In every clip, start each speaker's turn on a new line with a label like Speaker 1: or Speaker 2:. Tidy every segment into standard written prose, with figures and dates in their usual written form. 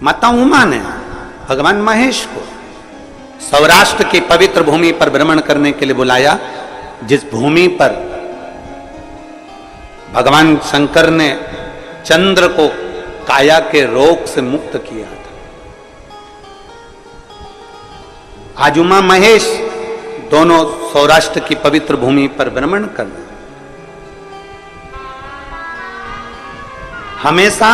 Speaker 1: माता उमा ने भगवान महेश को सौराष्ट्र की पवित्र भूमि पर भ्रमण करने के लिए बुलाया, जिस भूमि पर भगवान शंकर ने चंद्र को काया के रोग से मुक्त किया था। आज उमा महेश दोनों सौराष्ट्र की पवित्र भूमि पर भ्रमण कर रहे। हमेशा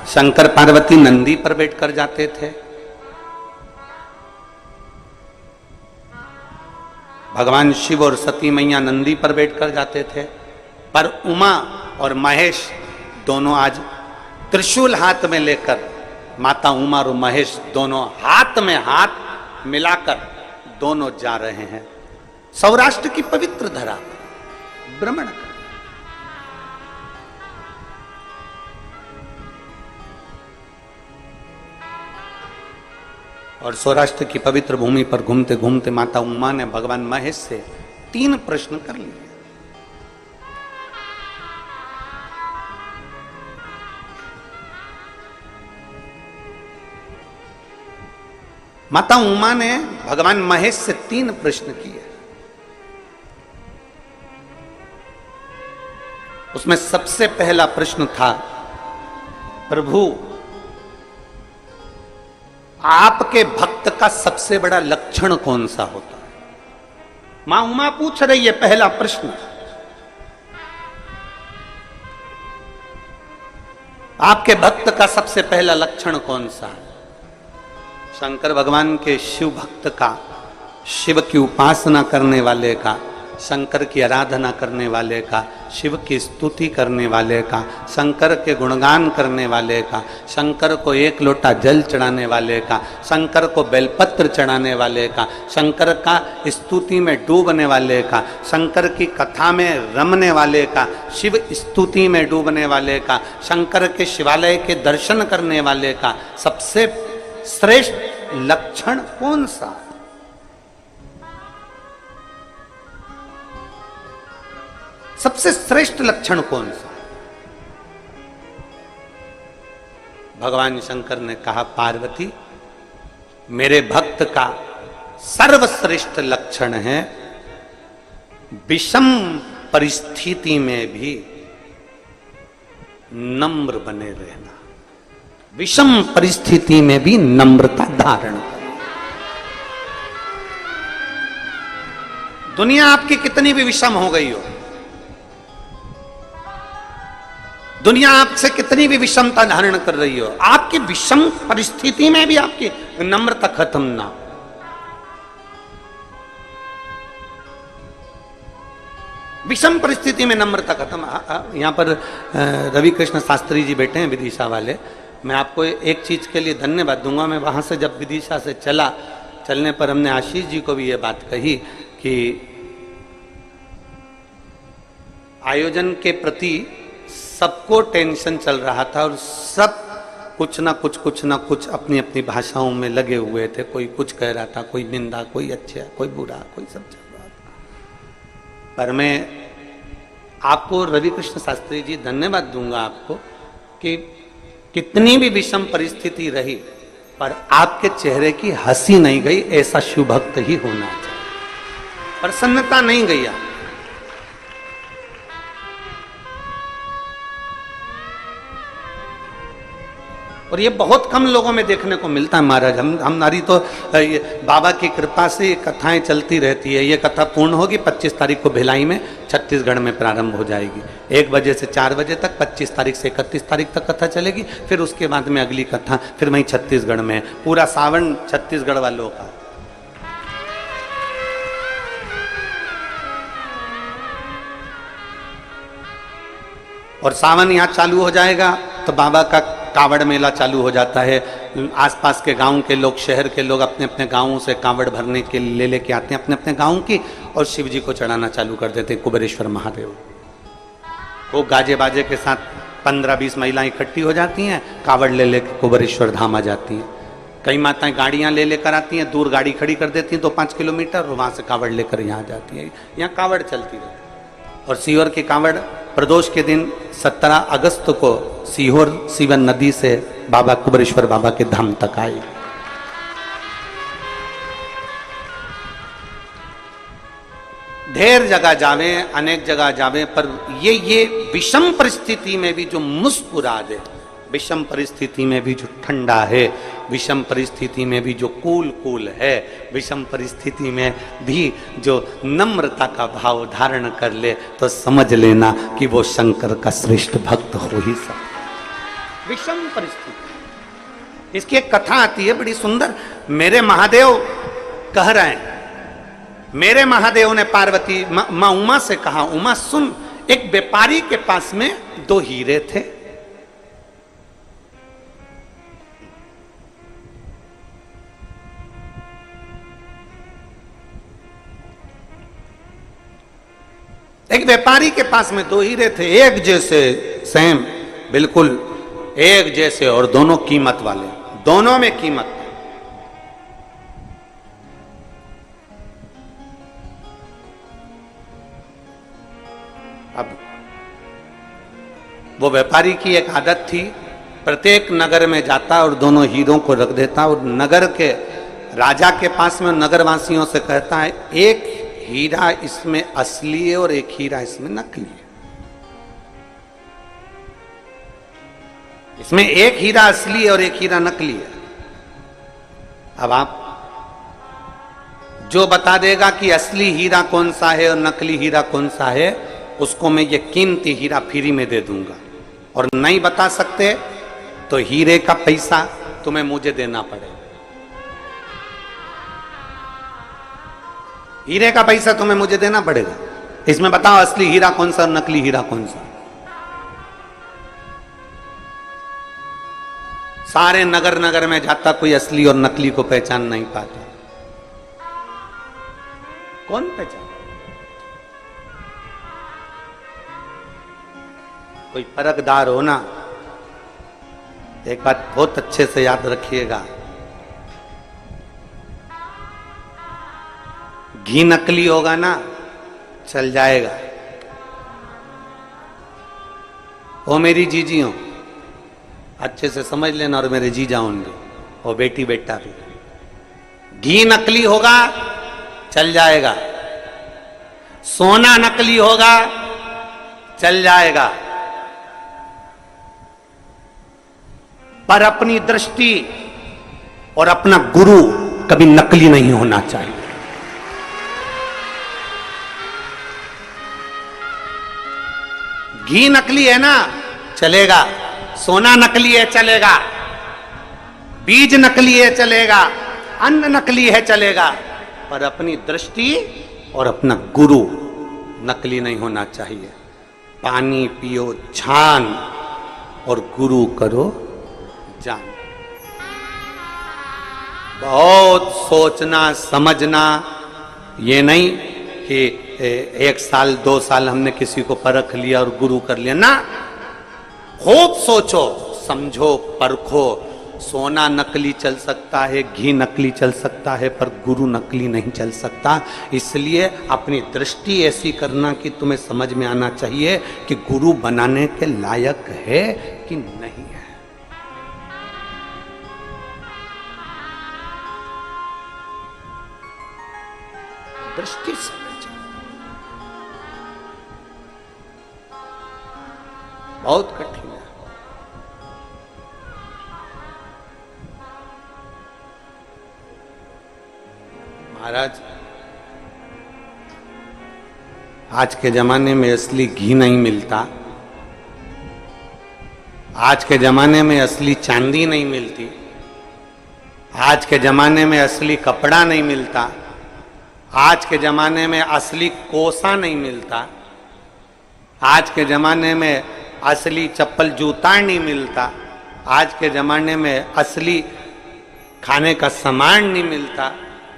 Speaker 1: शंकर पार्वती नंदी पर बैठकर जाते थे, भगवान शिव और सती मैया नंदी पर बैठकर जाते थे, पर उमा और महेश दोनों आज त्रिशूल हाथ में लेकर, माता उमा और महेश दोनों हाथ में हाथ मिलाकर दोनों जा रहे हैं सौराष्ट्र की पवित्र धरा भ्रमण कर। और सौराष्ट्र की पवित्र भूमि पर घूमते घूमते माता उमा ने भगवान महेश से 3 प्रश्न कर लिए। माता उमा ने भगवान महेश से 3 प्रश्न किए। उसमें सबसे पहला प्रश्न था, प्रभु आपके भक्त का सबसे बड़ा लक्षण कौन सा होता है? मां उमा पूछ रही है पहला प्रश्न, आपके भक्त का सबसे पहला लक्षण कौन सा है? शंकर भगवान के शिव भक्त का, शिव की उपासना करने वाले का, शंकर की आराधना करने वाले का, शिव की स्तुति करने वाले का, शंकर के गुणगान करने वाले का, शंकर को 1 लोटा जल चढ़ाने वाले का, शंकर को बेलपत्र चढ़ाने वाले का, शंकर का स्तुति में डूबने वाले का, शंकर की कथा में रमने वाले का, शिव स्तुति में डूबने वाले का, शंकर के शिवालय के दर्शन करने वाले का सबसे श्रेष्ठ लक्षण कौन सा? सबसे श्रेष्ठ लक्षण कौन सा? भगवान शंकर ने कहा, पार्वती मेरे भक्त का सर्वश्रेष्ठ लक्षण है विषम परिस्थिति में भी नम्र बने रहना, विषम परिस्थिति में भी नम्रता धारण करना। दुनिया आपकी कितनी भी विषम हो गई हो, दुनिया आपसे कितनी भी विषमता धारण कर रही हो, आपकी विषम परिस्थिति में भी आपकी नम्रता खत्म ना। विषम परिस्थिति में नम्रता खत्म। यहां पर रवि कृष्ण शास्त्री जी बैठे हैं, विदिशा वाले। मैं आपको एक चीज के लिए धन्यवाद दूंगा। मैं वहां से जब विदिशा से चलने पर हमने आशीष जी को भी ये बात कही कि आयोजन के प्रति सबको टेंशन चल रहा था और सब कुछ ना कुछ अपनी अपनी भाषाओं में लगे हुए थे। कोई कुछ कह रहा था, कोई निंदा, कोई अच्छा, कोई बुरा, कोई सब चल रहा था। पर मैं आपको रवि कृष्ण शास्त्री जी धन्यवाद दूंगा आपको कि कितनी भी विषम परिस्थिति रही पर आपके चेहरे की हंसी नहीं गई। ऐसा शिव भक्त ही होना चाहिए, प्रसन्नता नहीं गई। और ये बहुत कम लोगों में देखने को मिलता है महाराज। हम नारी तो बाबा की कृपा से कथाएं चलती रहती है। ये कथा पूर्ण होगी 25 तारीख को भिलाई में, छत्तीसगढ़ में प्रारंभ हो जाएगी 1 बजे से 4 बजे तक। 25 तारीख से 31 तारीख तक कथा चलेगी। फिर उसके बाद में अगली कथा फिर वहीं छत्तीसगढ़ में। पूरा सावन छत्तीसगढ़ वालों का। और सावन यहाँ चालू हो जाएगा तो बाबा का कांवड़ मेला चालू हो जाता है। आसपास के गांव के लोग, शहर के लोग अपने अपने गांवों से कांवड़ भरने के लिए लेके आते हैं अपने अपने गांव की, और शिव जी को चढ़ाना चालू कर देते हैं कुबेरेश्वर महादेव। वो गाजे बाजे के साथ 15-20 महिलाएं इकट्ठी हो जाती हैं, कांवड़ ले लेकर कुबेरेश्वर धाम आ जाती हैं। कई माताएं गाड़ियां ले लेकर आती हैं, दूर गाड़ी खड़ी कर देती हैं 2-5 किलोमीटर, और वहां से कांवड़ लेकर यहाँ जाती है। यहाँ कांवड़ चलती रहती है। और सीवर की कांवड़ प्रदोष के दिन 17 अगस्त को सीहोर सीवन नदी से बाबा कुबेरेश्वर बाबा के धाम तक आई। ढेर जगह जावे, अनेक जगह जावे, पर ये विषम परिस्थिति में भी जो मुस्कुरा दे, विषम परिस्थिति में भी जो ठंडा है, विषम परिस्थिति में भी जो कूल है, विषम परिस्थिति में भी जो नम्रता का भाव धारण कर ले, तो समझ लेना कि वो शंकर का श्रेष्ठ भक्त हो ही सकता। विषम परिस्थिति, इसकी एक कथा आती है बड़ी सुंदर। मेरे महादेव कह रहे हैं, मेरे महादेव ने पार्वती मां उमा से कहा, उमा सुन, एक व्यापारी के पास में 2 हीरे थे। एक व्यापारी के पास में 2 हीरे थे, एक जैसे, सेम, बिल्कुल एक जैसे, और दोनों कीमत वाले, दोनों में कीमत। अब वो व्यापारी की एक आदत थी, प्रत्येक नगर में जाता और दोनों हीरों को रख देता और नगर के राजा के पास में नगरवासियों से कहता है, एक हीरा इसमें असली है और एक हीरा इसमें नकली है। इसमें एक हीरा असली है और एक हीरा नकली है। अब आप जो बता देगा कि असली हीरा कौन सा है और नकली हीरा कौन सा है, उसको मैं ये कीमती हीरा फ्री में दे दूंगा, और नहीं बता सकते तो हीरे का पैसा तुम्हें मुझे देना पड़ेगा। हीरे का पैसा तुम्हें मुझे देना पड़ेगा। इसमें बताओ असली हीरा कौन सा और नकली हीरा कौन सा। सारे नगर नगर में जाता, कोई असली और नकली को पहचान नहीं पाता। कौन पहचान? कोई परखदार हो ना। एक बात बहुत अच्छे से याद रखिएगा, घी नकली होगा ना, चल जाएगा। वो मेरी जीजी हो, अच्छे से समझ लेना, और मेरे जीजा होंगे, वो बेटी बेटा भी। घी नकली होगा, चल जाएगा। सोना नकली होगा, चल जाएगा। पर अपनी दृष्टि और अपना गुरु कभी नकली नहीं होना चाहिए। घी नकली है ना, चलेगा। सोना नकली है, चलेगा। बीज नकली है, चलेगा। अन्न नकली है, चलेगा। पर अपनी दृष्टि और अपना गुरु नकली नहीं होना चाहिए। पानी पियो छान और गुरु करो जान। बहुत सोचना समझना, ये नहीं कि 1 साल 2 साल हमने किसी को परख लिया और गुरु कर लिया ना। खूब सोचो, समझो, परखो। सोना नकली चल सकता है, घी नकली चल सकता है, पर गुरु नकली नहीं चल सकता। इसलिए अपनी दृष्टि ऐसी करना कि तुम्हें समझ में आना चाहिए कि गुरु बनाने के लायक है कि नहीं है। दृष्टि समझ बहुत कठिन है। महाराज, आज के जमाने में असली घी नहीं मिलता, आज के जमाने में असली चांदी नहीं मिलती, आज के जमाने में असली कपड़ा नहीं मिलता, आज के जमाने में असली कोसा नहीं मिलता, आज के जमाने में असली चप्पल जूता नहीं मिलता, आज के जमाने में असली खाने का सामान नहीं मिलता,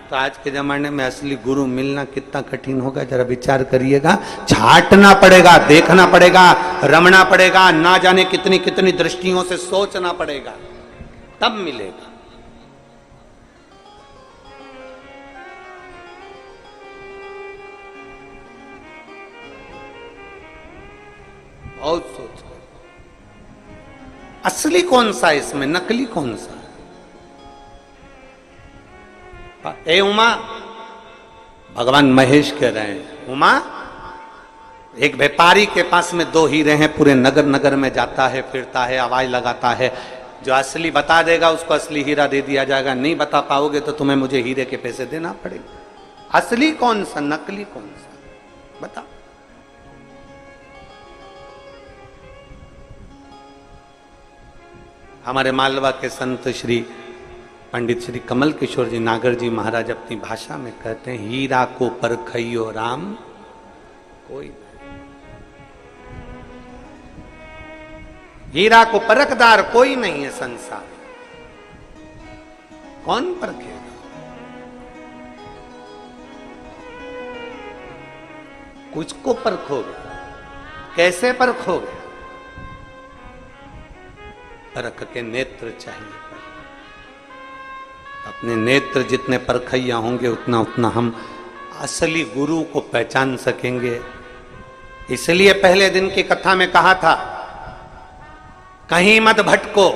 Speaker 1: तो आज के जमाने में असली गुरु मिलना कितना कठिन होगा, जरा विचार करिएगा। छांटना पड़ेगा, देखना पड़ेगा, रमना पड़ेगा, ना जाने कितनी कितनी दृष्टियों से सोचना पड़ेगा, तब मिलेगा। बहुत सोच। असली कौन सा है इसमें, नकली कौन सा? ए उमा, भगवान महेश कह रहे हैं, उमा एक व्यापारी के पास में 2 हीरे हैं, पूरे नगर नगर में जाता है, फिरता है, आवाज लगाता है, जो असली बता देगा उसको असली हीरा दे दिया जाएगा, नहीं बता पाओगे तो तुम्हें मुझे हीरे के पैसे देना पड़ेगा। असली कौन सा, नकली कौन सा, बता। हमारे मालवा के संत श्री पंडित श्री कमल किशोर जी नागर जी महाराज अपनी भाषा में कहते हैं, हीरा को परखइयो राम कोई, हीरा को परखदार कोई नहीं है संसार। कौन परखेगा? कुछ को परखोगे, कैसे परखोगे? परख के नेत्र चाहिए। अपने नेत्र जितने परखैया होंगे उतना उतना हम असली गुरु को पहचान सकेंगे। इसलिए पहले दिन की कथा में कहा था, कहीं मत भटको,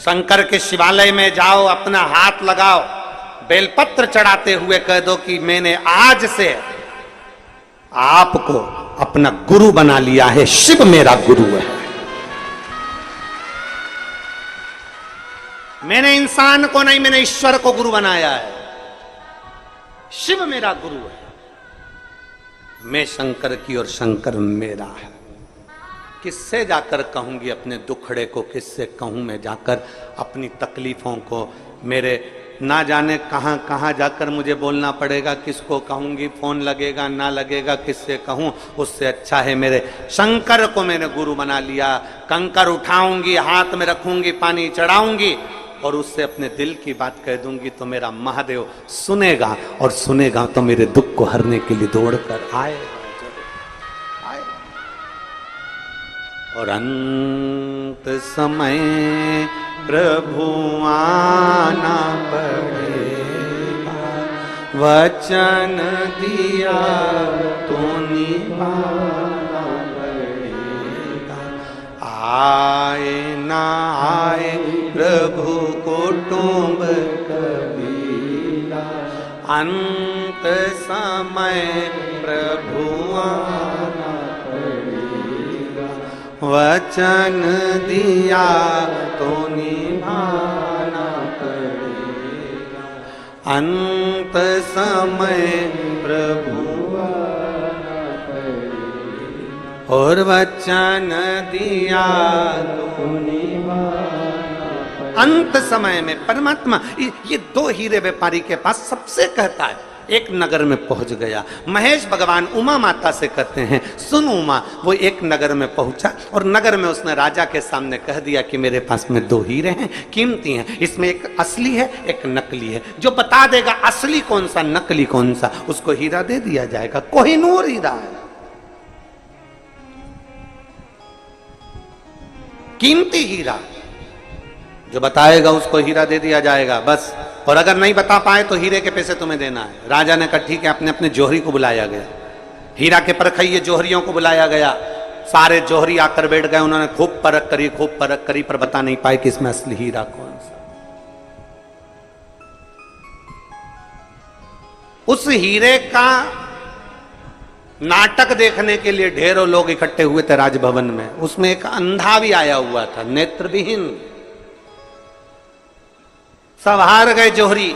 Speaker 1: शंकर के शिवालय में जाओ, अपना हाथ लगाओ, बेलपत्र चढ़ाते हुए कह दो कि मैंने आज से आपको अपना गुरु बना लिया है, शिव मेरा गुरु है। मैंने इंसान को नहीं, मैंने ईश्वर को गुरु बनाया है, शिव मेरा गुरु है। मैं शंकर की और शंकर मेरा है। किससे जाकर कहूंगी अपने दुखड़े को, किससे कहूं मैं जाकर अपनी तकलीफों को? मेरे ना जाने कहां कहां जाकर मुझे बोलना पड़ेगा, किसको कहूंगी, फोन लगेगा ना लगेगा, किससे कहूं? उससे अच्छा है मेरे शंकर को मैंने गुरु बना लिया। कंकर उठाऊंगी, हाथ में रखूंगी, पानी चढ़ाऊंगी और उससे अपने दिल की बात कह दूंगी तो मेरा महादेव सुनेगा, और सुनेगा तो मेरे दुख को हरने के लिए दौड़ कर आए। और अंत समय प्रभु आना पड़ेगा, वचन दिया तो निभाना पड़ेगा। आए ना आए प्रभु कुटुंब कबीरा, अंत समय प्रभु आना पड़ेगा, वचन दिया तो निभाना पड़ेगा। अंत समय प्रभु आना पड़ेगा, और वचन दिया तो निभाना पड़ेगा। अंत समय में परमात्मा ये 2 हीरे व्यापारी के पास सबसे कहता है, एक नगर में पहुंच गया। महेश भगवान उमा माता से कहते हैं, सुन उमा, वो एक नगर में पहुंचा और नगर में उसने राजा के सामने कह दिया कि मेरे पास में 2 हीरे हैं, कीमती हैं, इसमें एक असली है एक नकली है। जो बता देगा असली कौन सा नकली कौन सा, उसको हीरा दे दिया जाएगा। कोहिनूर हीरा है, कीमती हीरा, जो बताएगा उसको हीरा दे दिया जाएगा बस। और अगर नहीं बता पाए तो हीरे के पैसे तुम्हें देना है। राजा ने कहा ठीक है, अपने अपने जौहरी को बुलाया गया, हीरा के परखइये जौहरियों को बुलाया गया। सारे जौहरी आकर बैठ गए, उन्होंने खूब परख करी पर बता नहीं पाए कि इसमें असली हीरा कौन सा। उस हीरे का नाटक देखने के लिए ढेरों लोग इकट्ठे हुए थे राजभवन में। उसमें एक अंधा भी आया हुआ था, नेत्रविहीन। सब हार गए जौहरी।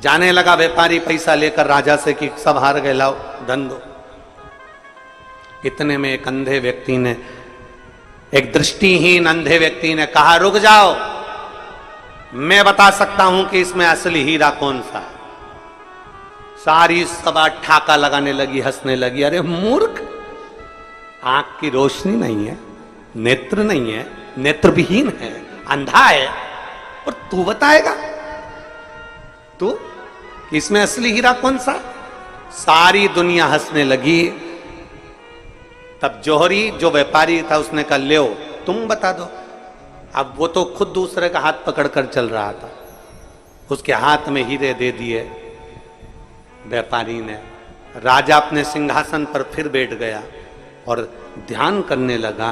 Speaker 1: जाने लगा व्यापारी पैसा लेकर राजा से कि सब हार गए, लाओ धन दो। इतने में एक अंधे व्यक्ति ने, एक दृष्टिहीन अंधे व्यक्ति ने कहा, रुक जाओ, मैं बता सकता हूं कि इसमें असली हीरा कौन सा है। सारी सभा ठाका लगाने लगी, हंसने लगी। अरे मूर्ख, आंख की रोशनी नहीं है, नेत्र नहीं है, नेत्रविहीन है, अंधा है, और तू बताएगा तू इसमें असली हीरा कौन सा? सारी दुनिया हंसने लगी। तब जौहरी जो व्यापारी था उसने कहा, ले तुम बता दो। अब वो तो खुद दूसरे का हाथ पकड़कर चल रहा था, उसके हाथ में हीरे दे दिए व्यापारी ने। राजा अपने सिंहासन पर फिर बैठ गया। और ध्यान करने लगा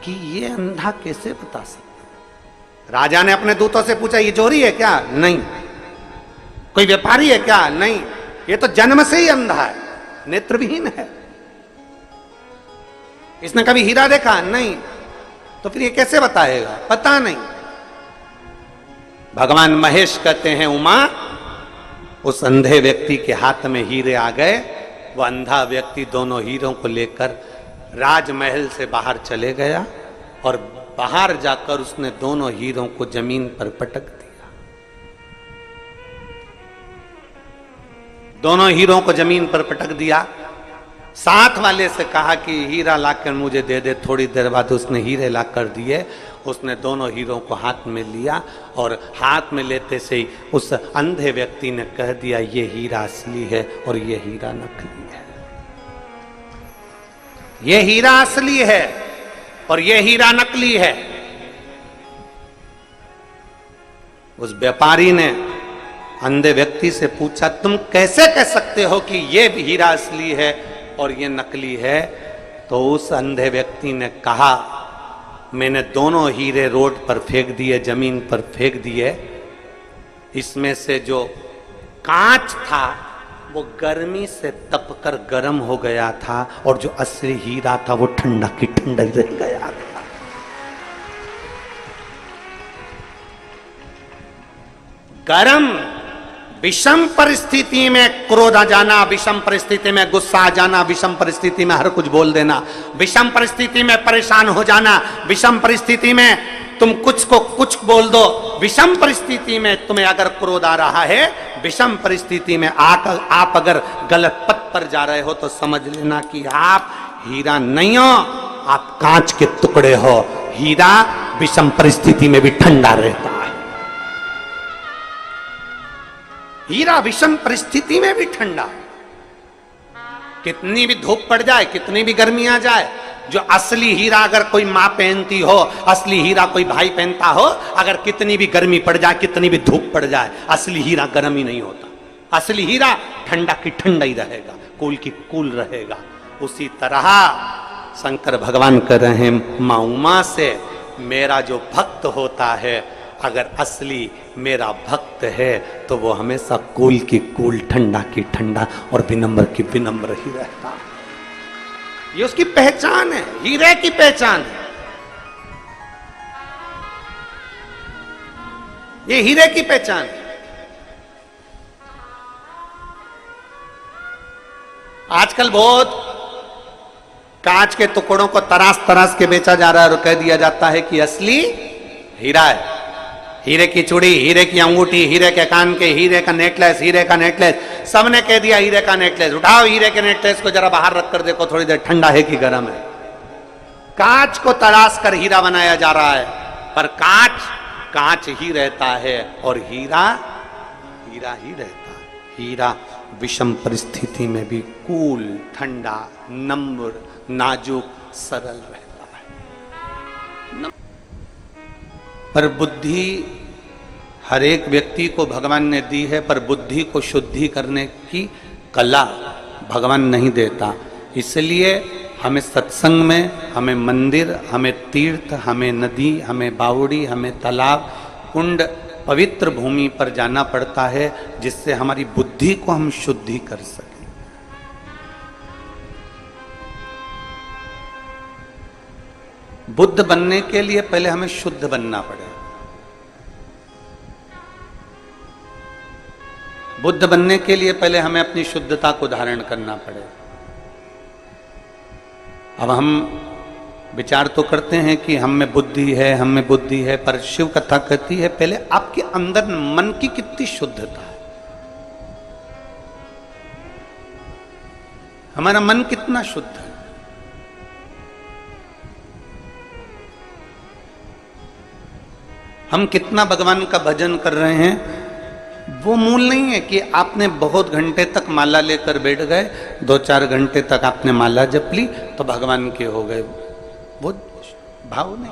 Speaker 1: कि ये अंधा कैसे बता सकता। राजा ने अपने दूतों से पूछा, ये चोरी है क्या? नहीं। कोई व्यापारी है क्या? नहीं। ये तो जन्म से ही अंधा है, नेत्रविहीन है। इसने कभी हीरा देखा? नहीं। तो फिर ये कैसे बताएगा? पता नहीं। भगवान महेश कहते हैं, उमा, उस अंधे व्यक्ति के हाथ में हीरे आ गए। वह अंधा व्यक्ति दोनों हीरों को लेकर राजमहल से बाहर चले गया और बाहर जाकर उसने दोनों हीरों को जमीन पर पटक दिया। दोनों हीरों को जमीन पर पटक दिया। साथ वाले से कहा कि हीरा लाकर मुझे दे दे। थोड़ी देर बाद उसने हीरे लाकर दिए। उसने दोनों हीरों को हाथ में लिया और हाथ में लेते से ही उस अंधे व्यक्ति ने कह दिया, ये हीरा असली है और ये हीरा नकली है। ये हीरा असली है और ये हीरा नकली है। उस व्यापारी ने अंधे व्यक्ति से पूछा, तुम कैसे कह सकते हो कि ये हीरा असली है और ये नकली है? तो उस अंधे व्यक्ति ने कहा, मैंने दोनों हीरे रोड पर फेंक दिए, जमीन पर फेंक दिए। इसमें से जो कांच था वो गर्मी से तपकर गर्म हो गया था और जो असली हीरा था वो ठंडा की ठंडा रह गया था। गर्म विषम परिस्थिति में क्रोध आ जाना, विषम परिस्थिति में गुस्सा आ जाना, विषम परिस्थिति में हर कुछ बोल देना, विषम परिस्थिति में परेशान हो जाना, विषम परिस्थिति में तुम कुछ को कुछ बोल दो, विषम परिस्थिति में तुम्हें अगर क्रोध आ रहा है, विषम परिस्थिति में आप अगर गलत पथ पर जा रहे हो तो समझ लेना कि आप हीरा नहीं हो, आप कांच के टुकड़े हो। हीरा विषम परिस्थिति में भी ठंडा रहता है। हीरा विषम परिस्थिति में भी ठंडा। कितनी भी धूप पड़ जाए, कितनी भी गर्मी आ जाए, जो असली हीरा अगर कोई माँ पहनती हो, असली हीरा कोई भाई पहनता हो, अगर कितनी भी गर्मी पड़ जाए, कितनी भी धूप पड़ जाए, असली हीरा गर्म ही नहीं होता। असली हीरा ठंडा की ठंडा ही रहेगा, कूल की कूल रहेगा। उसी तरह शंकर भगवान कह रहे हैं, माँ उमा से मेरा जो भक्त होता है, अगर असली मेरा भक्त है तो वो हमेशा कूल की कूल, ठंडा की ठंडा और विनम्र की विनम्र ही रहता है। ये उसकी पहचान है, हीरे की पहचान है। ये हीरे की पहचान है। आजकल बहुत कांच के टुकड़ों को तराश तराश के बेचा जा रहा है और कह दिया जाता है कि असली हीरा है। हीरे की चूड़ी, हीरे की अंगूठी, हीरे के कान के, हीरे का नेकलेस, हीरे का नेकलेस, सबने कह दिया हीरे का नेकलेस। उठाओ हीरे के नेकलेस को जरा बाहर रख कर देखो, थोड़ी देर ठंडा है कि गर्म है। कांच को तराश कर हीरा बनाया जा रहा है, पर कांच कांच ही रहता है और हीरा हीरा ही रहता है। हीरा विषम परिस्थिति में भी कूल, ठंडा, नम्र, नाजुक, सरल रहता है। पर बुद्धि हर एक व्यक्ति को भगवान ने दी है, पर बुद्धि को शुद्धि करने की कला भगवान नहीं देता। इसलिए हमें सत्संग में, हमें मंदिर, हमें तीर्थ, हमें नदी, हमें बावड़ी, हमें तालाब, कुंड, पवित्र भूमि पर जाना पड़ता है, जिससे हमारी बुद्धि को हम शुद्धि कर सकें। बुद्ध बनने के लिए पहले हमें शुद्ध बनना पड़े। बुद्ध बनने के लिए पहले हमें अपनी शुद्धता को धारण करना पड़े। अब हम विचार तो करते हैं कि हम में बुद्धि है, हम में बुद्धि है, पर शिव कथा कहती है पहले आपके अंदर मन की कितनी शुद्धता है, हमारा मन कितना शुद्ध है। हम कितना भगवान का भजन कर रहे हैं, वो मूल नहीं है कि आपने बहुत घंटे तक माला लेकर बैठ गए, 2-4 घंटे तक आपने माला जप ली तो भगवान के हो गए, वो भाव नहीं।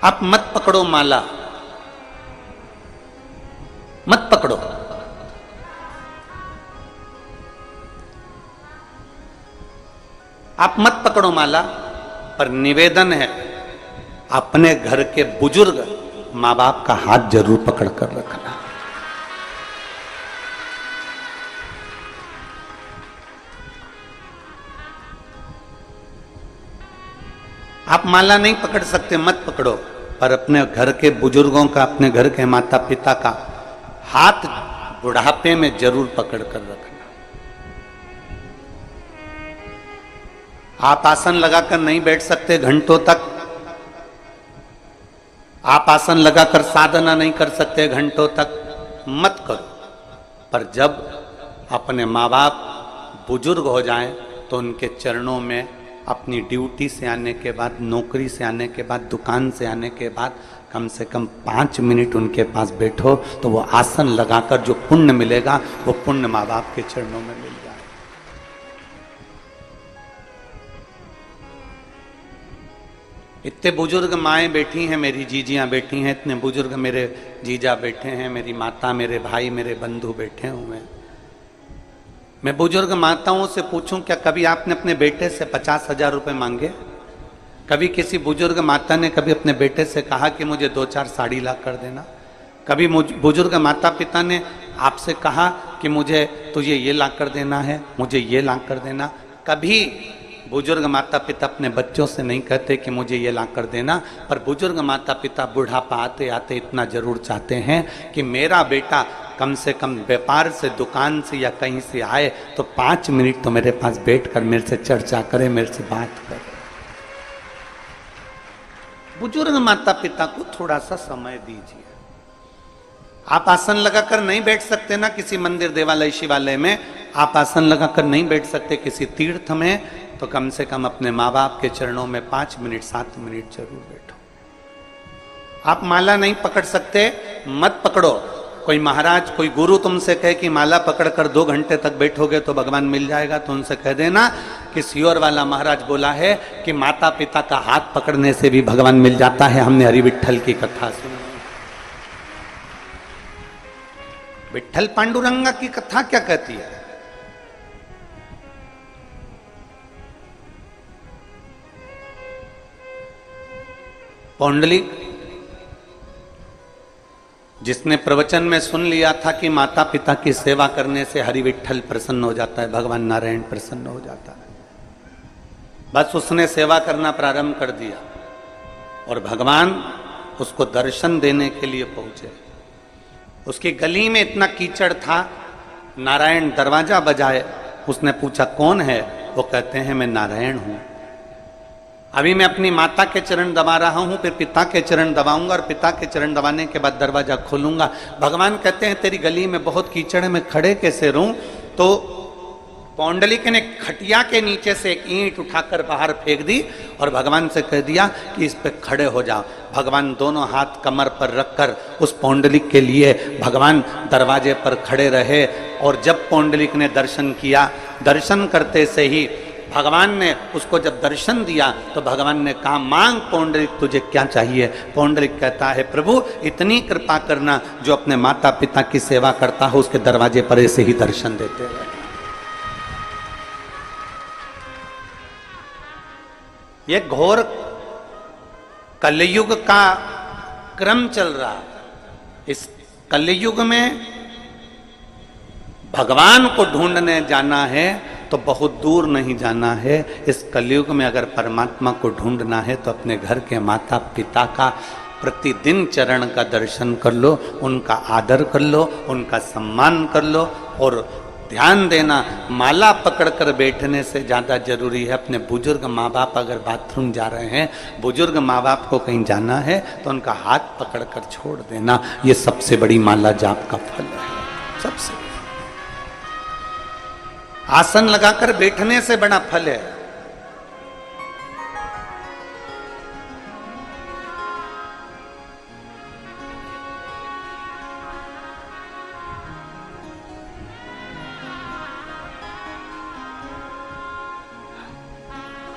Speaker 1: आप मत पकड़ो माला, मत पकड़ो। आप मत पकड़ो माला, पर निवेदन है अपने घर के बुजुर्ग माँ बाप का हाथ जरूर पकड़ कर रखना। आप माला नहीं पकड़ सकते, मत पकड़ो, पर अपने घर के बुजुर्गों का, अपने घर के माता पिता का हाथ बुढ़ापे में जरूर पकड़ कर रखना। आप आसन लगाकर नहीं बैठ सकते घंटों तक, आप आसन लगाकर साधना नहीं कर सकते घंटों तक, मत करो। पर जब अपने माँ बाप बुजुर्ग हो जाएं तो उनके चरणों में अपनी ड्यूटी से आने के बाद, नौकरी से आने के बाद, दुकान से आने के बाद कम से कम 5 मिनट उनके पास बैठो, तो वो आसन लगाकर जो पुण्य मिलेगा वो पुण्य माँ बाप के चरणों में मिल जाए। इतने बुजुर्ग माएँ बैठी हैं, मेरी जीजियाँ बैठी हैं, इतने बुजुर्ग मेरे जीजा बैठे हैं, मेरी माता, मेरे भाई, मेरे बंधु बैठे हुए हैं। मैं बुजुर्ग माताओं से पूछूं, क्या कभी आपने अपने बेटे से 50,000 रुपए मांगे? कभी किसी बुजुर्ग माता ने कभी अपने बेटे से कहा कि मुझे 2-4 साड़ी ला कर देना? कभी बुजुर्ग माता पिता ने आपसे कहा कि मुझे तुझे ये ला कर देना है, मुझे ये ला कर देना? कभी बुजुर्ग माता पिता अपने बच्चों से नहीं कहते कि मुझे ये ला कर देना, पर बुजुर्ग माता पिता बुढ़ापा आते आते इतना जरूर चाहते हैं कि मेरा बेटा कम से कम व्यापार से, दुकान से या कहीं से आए तो 5 मिनट तो मेरे पास बैठकर मेरे से चर्चा करे, मेरे से बात करे। बुजुर्ग माता पिता को थोड़ा सा समय दीजिए। आप आसन लगाकर नहीं बैठ सकते ना किसी मंदिर, देवालय, शिवालय में, आप आसन लगाकर नहीं बैठ सकते किसी तीर्थ में, तो कम से कम अपने माँ बाप के चरणों में 5 मिनट, 7 मिनट जरूर बैठो। आप माला नहीं पकड़ सकते, मत पकड़ो। कोई महाराज, कोई गुरु तुमसे कहे कि माला पकड़कर 2 घंटे तक बैठोगे तो भगवान मिल जाएगा, तो उनसे कह देना कि सियोर वाला महाराज बोला है कि माता पिता का हाथ पकड़ने से भी भगवान मिल जाता है। हमने हरि विठल की कथा सुनी। विठल पांडुरंगा की कथा क्या कहती है? पौंडलिक जिसने प्रवचन में सुन लिया था कि माता पिता की सेवा करने से हरि विठल प्रसन्न हो जाता है, भगवान नारायण प्रसन्न हो जाता है, बस उसने सेवा करना प्रारंभ कर दिया और भगवान उसको दर्शन देने के लिए पहुंचे। उसकी गली में इतना कीचड़ था, नारायण दरवाजा बजाए, उसने पूछा कौन है? वो कहते हैं मैं नारायण हूं। अभी मैं अपनी माता के चरण दबा रहा हूं, फिर पिता के चरण दबाऊंगा और पिता के चरण दबाने के बाद दरवाजा खोलूंगा। भगवान कहते हैं तेरी गली में बहुत कीचड़ है, मैं खड़े कैसे रहूं? तो पौंडलिक ने खटिया के नीचे से एक ईंट उठाकर बाहर फेंक दी और भगवान से कह दिया कि इस पे खड़े हो जाओ। भगवान दोनों हाथ कमर पर रखकर उस पौंडलिक के लिए भगवान दरवाजे पर खड़े रहे। और जब पौंडलिक ने दर्शन किया, दर्शन करते से ही भगवान ने उसको जब दर्शन दिया तो भगवान ने कहा मांग पौंडलिक तुझे क्या चाहिए? पौंडलिक कहता है प्रभु इतनी कृपा करना, जो अपने माता पिता की सेवा करता हो उसके दरवाजे पर ऐसे ही दर्शन देते रहे। ये घोर कलयुग का क्रम चल रहा है। इस कलयुग में भगवान को ढूंढने जाना है तो बहुत दूर नहीं जाना है। इस कलयुग में अगर परमात्मा को ढूंढना है तो अपने घर के माता पिता का प्रतिदिन चरण का दर्शन कर लो, उनका आदर कर लो, उनका सम्मान कर लो। और ध्यान देना, माला पकड़कर बैठने से ज़्यादा जरूरी है अपने बुजुर्ग माँ बाप अगर बाथरूम जा रहे हैं, बुजुर्ग माँ बाप को कहीं जाना है तो उनका हाथ पकड़कर छोड़ देना। ये सबसे बड़ी माला जाप का फल है। सबसे आसन लगाकर बैठने से बड़ा फल है।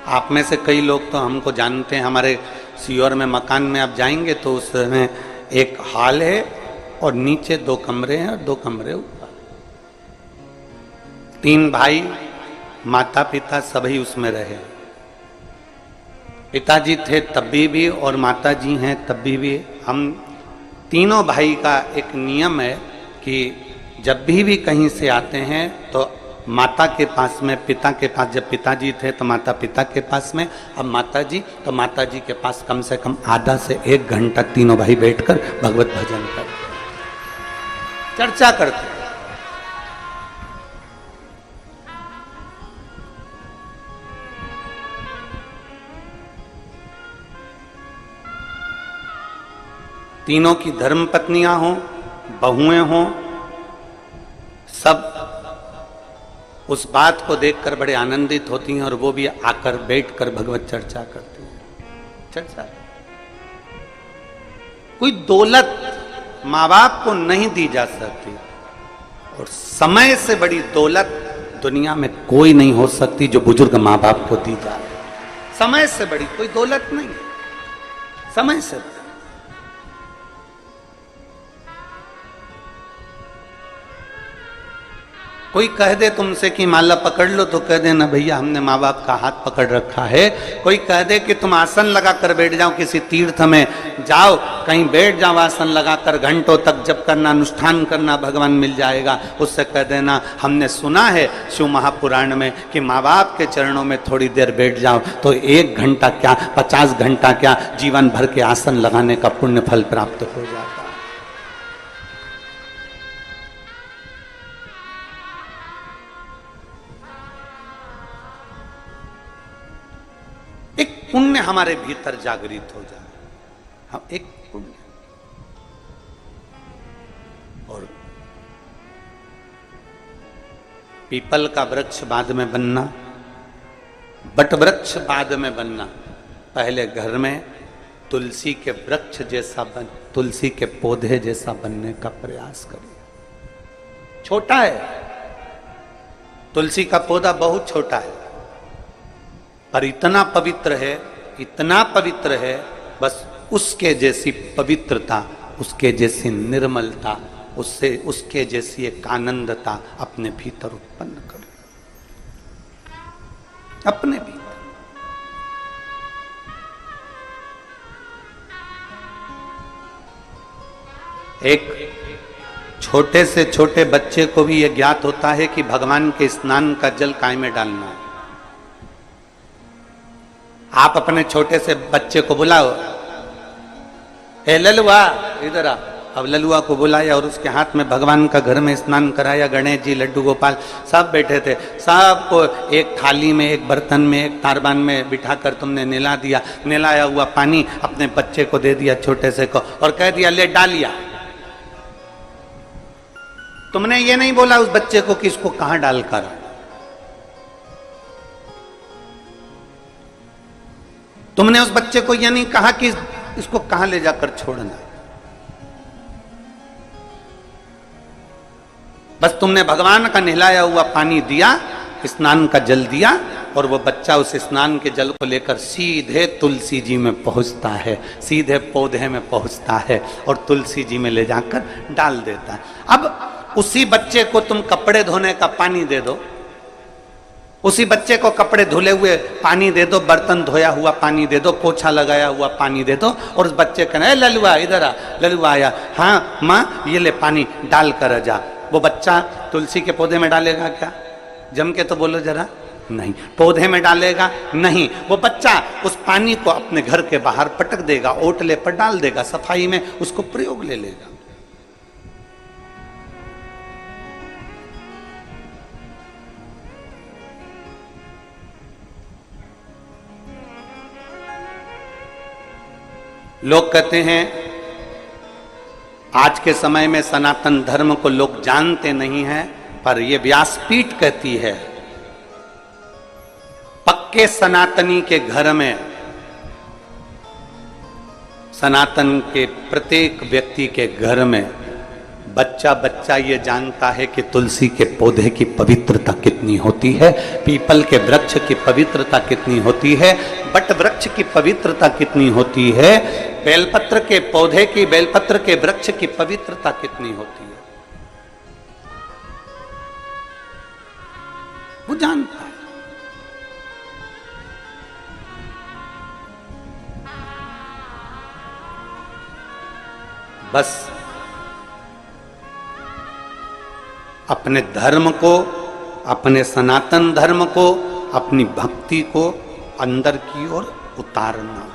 Speaker 1: आप में से कई लोग तो हमको जानते हैं, हमारे सीहोर में मकान में आप जाएंगे तो उसमें एक हॉल है और नीचे 2 कमरे हैं और 2 कमरे ऊपर। 3 भाई माता पिता सभी उसमें रहे। पिताजी थे तभी भी और माता जी हैं तभी भी। हम तीनों भाई का एक नियम है कि जब भी कहीं से आते हैं तो माता के पास में, पिता के पास, जब पिताजी थे तो माता पिता के पास में, अब माता जी तो माता जी के पास कम से कम आधा से 1 घंटा तीनों भाई बैठकर भगवत भजन करते, चर्चा करते। तीनों की धर्म पत्नियां हों, बहुएं हों, सब उस बात को देखकर बड़े आनंदित होती हैं और वो भी आकर बैठकर भगवत चर्चा करती हैं। चर्चा कोई दौलत माँ बाप को नहीं दी जा सकती और समय से बड़ी दौलत दुनिया में कोई नहीं हो सकती जो बुजुर्ग माँ बाप को दी जाए। समय से बड़ी कोई दौलत नहीं, समय से बड़ी। कोई कह दे तुमसे कि माला पकड़ लो तो कह देना भैया हमने माँ बाप का हाथ पकड़ रखा है। कोई कह दे कि तुम आसन लगाकर बैठ जाओ, किसी तीर्थ में जाओ, कहीं बैठ जाओ आसन लगाकर, घंटों तक जप करना, अनुष्ठान करना, भगवान मिल जाएगा, उससे कह देना हमने सुना है शिव महापुराण में कि माँ बाप के चरणों में थोड़ी देर बैठ जाओ तो 1 घंटा क्या 50 घंटा क्या जीवन भर के आसन लगाने का पुण्य फल प्राप्त हो जाता है। एक पुण्य हमारे भीतर जागृत हो जाए, हम एक पुण्य। और पीपल का वृक्ष बाद में बनना, बट वृक्ष बाद में बनना, पहले घर में तुलसी के वृक्ष जैसा बन, तुलसी के पौधे जैसा बनने का प्रयास करिए। छोटा है, तुलसी का पौधा बहुत छोटा है पर इतना पवित्र है, इतना पवित्र है, बस उसके जैसी पवित्रता, उसके जैसी निर्मलता, उससे उसके जैसी एक आनंदता अपने भीतर उत्पन्न करो, अपने भीतर। एक छोटे से छोटे बच्चे को भी यह ज्ञात होता है कि भगवान के स्नान का जल काय में डालना है। आप अपने छोटे से बच्चे को बुलाओ, ए ललुआ इधर आ। अब ललुआ को बुलाया और उसके हाथ में भगवान का घर में स्नान कराया। गणेश जी, लड्डू गोपाल सब बैठे थे, सबको एक थाली में, एक बर्तन में, एक तारबान में बिठाकर तुमने नहला दिया। नहलाया हुआ पानी अपने बच्चे को दे दिया, छोटे से को, और कह दिया ले डालिया। तुमने ये नहीं बोला उस बच्चे को कि इसको कहां डालकर, तुमने उस बच्चे को यह नहीं कहा कि इसको कहां ले जाकर छोड़ना, बस तुमने भगवान का नहलाया हुआ पानी दिया, स्नान का जल दिया, और वो बच्चा उस स्नान के जल को लेकर सीधे तुलसी जी में पहुंचता है, सीधे पौधे में पहुंचता है और तुलसी जी में ले जाकर डाल देता है। अब उसी बच्चे को तुम कपड़े धोने का पानी दे दो, उसी बच्चे को कपड़े धुले हुए पानी दे दो, बर्तन धोया हुआ पानी दे दो, पोछा लगाया हुआ पानी दे दो, और उस बच्चे कहना ललुआ इधर आ। ललुआ आया, हाँ माँ ये ले पानी डाल कर जा। वो बच्चा तुलसी के पौधे में डालेगा क्या? जम के तो बोलो जरा, नहीं। पौधे में डालेगा नहीं, वो बच्चा उस पानी को अपने घर के बाहर पटक देगा, ओटले पर डाल देगा, सफाई में उसको प्रयोग ले लेगा। लोग कहते हैं आज के समय में सनातन धर्म को लोग जानते नहीं हैं, पर यह व्यासपीठ कहती है पक्के सनातनी के घर में, सनातन के प्रत्येक व्यक्ति के घर में बच्चा बच्चा ये जानता है कि तुलसी के पौधे की पवित्रता कितनी होती है, पीपल के वृक्ष की पवित्रता कितनी होती है, बट वृक्ष की पवित्रता कितनी होती है, बेलपत्र के पौधे की, बेलपत्र के वृक्ष की पवित्रता कितनी होती है, वो जानता है। बस अपने धर्म को, अपने सनातन धर्म को, अपनी भक्ति को अंदर की ओर उतारना।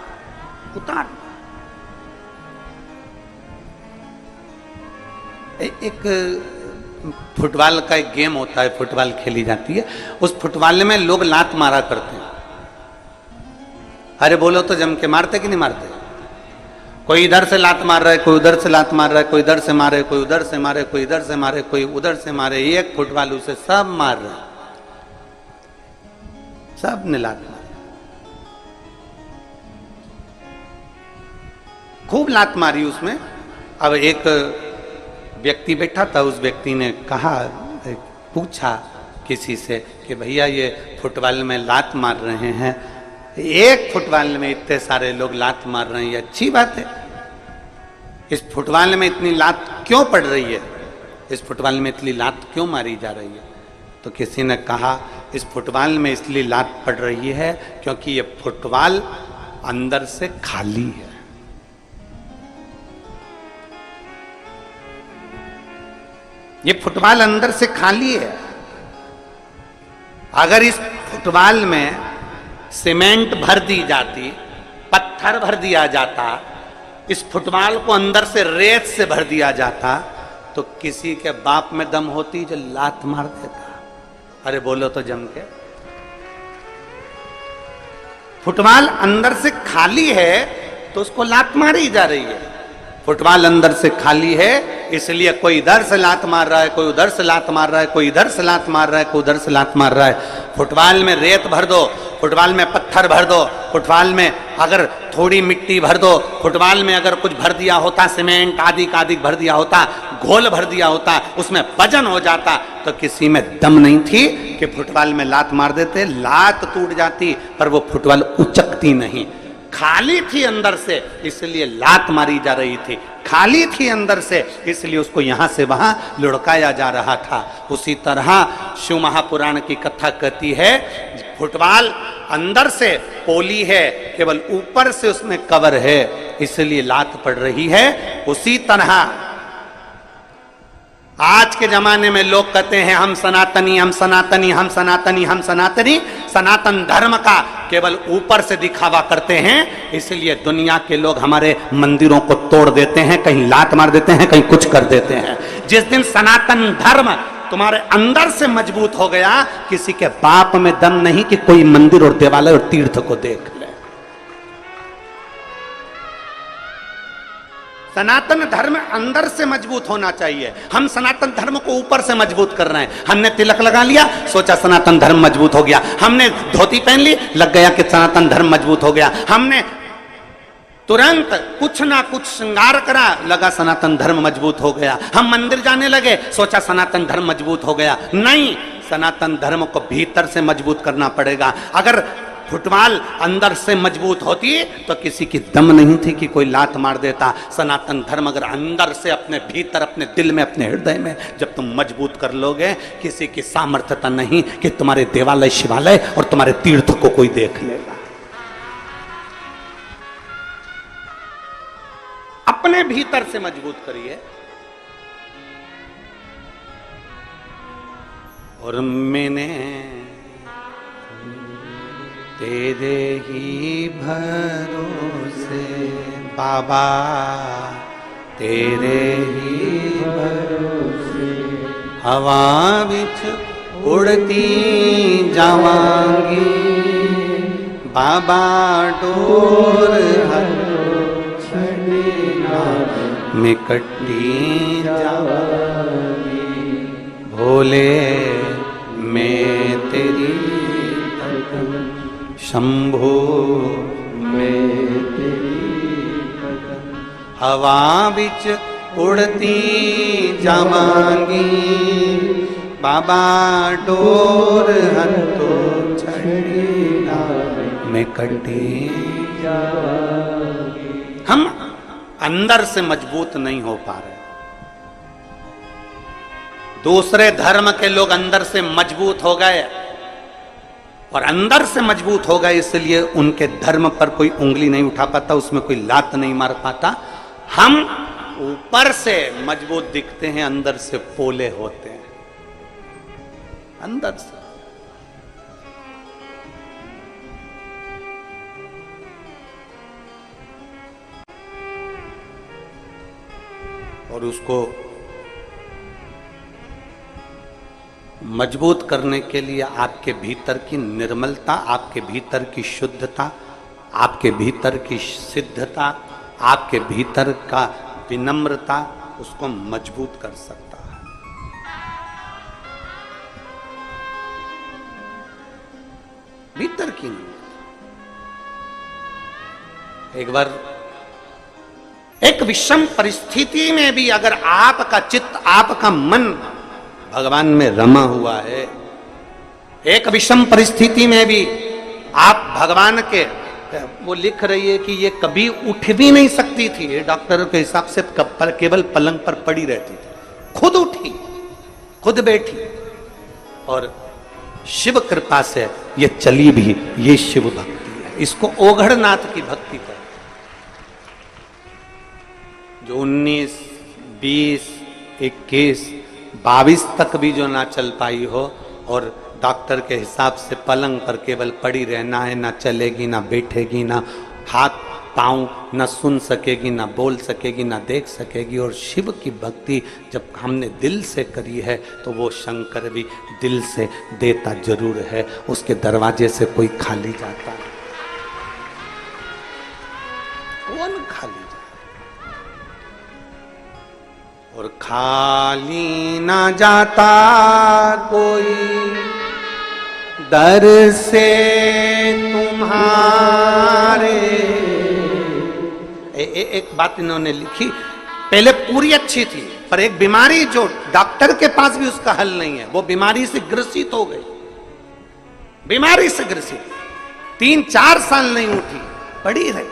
Speaker 1: एक फुटबॉल का एक गेम होता है, फुटबॉल खेली जाती है, उस फुटबॉल में लोग लात मारा करते हैं। अरे बोलो तो जम के मारते कि नहीं मारते? कोई इधर से लात मार रहा है, कोई उधर से लात मार रहा है, कोई इधर से मारे, कोई उधर से मारे, कोई इधर से मारे, कोई उधर से मारे, एक फुटबॉल उसे सब मार रहे, सब ने लात मारी, खूब लात मारी उसमें। अब एक व्यक्ति बैठा था, उस व्यक्ति ने कहा, पूछा किसी से कि भैया ये फुटबॉल में लात मार रहे हैं, एक फुटबॉल में इतने सारे लोग लात मार रहे हैं, ये अच्छी बात है, इस फुटबॉल में इतनी लात क्यों पड़ रही है, इस फुटबॉल में इतनी लात क्यों मारी जा रही है? तो किसी ने कहा इस फुटबॉल में इसलिए लात पड़ रही है क्योंकि ये फुटबॉल अंदर से खाली है। ये फुटबॉल अंदर से खाली है। अगर इस फुटबॉल में सीमेंट भर दी जाती, पत्थर भर दिया जाता, इस फुटबॉल को अंदर से रेत से भर दिया जाता, तो किसी के बाप में दम होती जो लात मार देता। अरे बोलो तो जम के। फुटबॉल अंदर से खाली है तो उसको लात मारी जा रही है। फुटबॉल अंदर से खाली है इसलिए कोई इधर से लात मार रहा है, कोई उधर से लात मार रहा है, कोई इधर से लात मार रहा है, कोई उधर से लात मार रहा है। फुटबॉल में रेत भर दो, फुटबॉल में पत्थर भर दो, फुटबॉल में अगर थोड़ी मिट्टी भर दो, फुटबॉल में अगर कुछ भर दिया होता, सीमेंट आदि का आदि भर दिया होता, घोल भर दिया होता, उसमें वजन हो जाता, तो किसी में दम नहीं थी कि फुटबॉल में लात मार देते, लात टूट जाती पर वो फुटबॉल उचकती नहीं। खाली थी अंदर से इसलिए लात मारी जा रही थी, खाली थी अंदर से इसलिए उसको यहां से वहां लुढ़काया जा रहा था। उसी तरह शिव महापुराण की कथा कहती है फुटबॉल अंदर से पोली है, केवल ऊपर से उसमें कवर है, इसलिए लात पड़ रही है। उसी तरह आज के जमाने में लोग कहते हैं हम सनातनी, हम सनातनी, हम सनातनी, हम सनातनी, सनातन धर्म का केवल ऊपर से दिखावा करते हैं, इसलिए दुनिया के लोग हमारे मंदिरों को तोड़ देते हैं, कहीं लात मार देते हैं, कहीं कुछ कर देते हैं। जिस दिन सनातन धर्म तुम्हारे अंदर से मजबूत हो गया, किसी के बाप में दम नहीं कि कोई मंदिर और देवालय और तीर्थ को देख ले। सनातन धर्म अंदर से मजबूत होना चाहिए। हम सनातन धर्म को ऊपर से मजबूत कर रहे हैं। हमने तिलक लगा लिया, सोचा सनातन धर्म मजबूत हो गया। हमने धोती पहन ली, लग गया कि सनातन धर्म मजबूत हो गया। हमने तुरंत कुछ ना कुछ श्रृंगार करा, लगा सनातन धर्म मजबूत हो गया। हम मंदिर जाने लगे, सोचा सनातन धर्म मजबूत हो गया। नहीं, सनातन धर्म को भीतर से मजबूत करना पड़ेगा। अगर फुटबॉल अंदर से मजबूत होती तो किसी की दम नहीं थी कि कोई लात मार देता। सनातन धर्म अगर अंदर से अपने भीतर, अपने दिल में, अपने हृदय में जब तुम मजबूत कर लोगे, किसी की सामर्थ्यता नहीं कि तुम्हारे देवालय शिवालय और तुम्हारे तीर्थ को कोई देख लेगा। अपने भीतर से मजबूत करिए। और मैंने तेरे ही भरोसे बाबा, तेरे ही भरोसे हवा विच उड़ती जावांगी बाबा, डोर में कट्टी जावांगी भोले, मैं तेरी शंभो में तेरी हवा बिच उड़ती जावांगी बाबा, डोर हंतो छड़ी में कटी जावांगी। हम अंदर से मजबूत नहीं हो पा रहे। दूसरे धर्म के लोग अंदर से मजबूत हो गए और अंदर से मजबूत हो गए, इसलिए उनके धर्म पर कोई उंगली नहीं उठा पाता, उसमें कोई लात नहीं मार पाता। हम ऊपर से मजबूत दिखते हैं, अंदर से पोले होते हैं, अंदर से। और उसको मजबूत करने के लिए आपके भीतर की निर्मलता, आपके भीतर की शुद्धता, आपके भीतर की सिद्धता, आपके भीतर का विनम्रता उसको मजबूत कर सकता है। भीतर की नहीं। एक बार एक विषम परिस्थिति में भी अगर आपका चित्त, आपका मन भगवान में रमा हुआ है, एक विषम परिस्थिति में भी आप भगवान के, वो लिख रही है कि ये कभी उठ भी नहीं सकती थी, ये डॉक्टर के हिसाब से केवल पलंग पर पड़ी रहती थी, खुद उठी, खुद बैठी, और शिव कृपा से ये चली भी। ये शिव भक्ति है, इसको ओघड़नाथ की भक्ति कहते हैं। जो 19, 20, 21, 22 तक भी जो ना चल पाई हो और डॉक्टर के हिसाब से पलंग पर केवल पड़ी रहना है, ना चलेगी, ना बैठेगी, ना हाथ पांव न सुन सकेगी, ना बोल सकेगी, ना देख सकेगी, और शिव की भक्ति जब हमने दिल से करी है तो वो शंकर भी दिल से देता जरूर है, उसके दरवाजे से कोई खाली जाता है, कौन खाली जाता, और खाली ना जाता कोई दर से तुम्हारे। एक बात इन्होंने लिखी, पहले पूरी अच्छी थी, पर एक बीमारी जो डॉक्टर के पास भी उसका हल नहीं है, वो बीमारी से ग्रसित हो गई, बीमारी से ग्रसित, 3-4 साल नहीं उठी, पड़ी रही,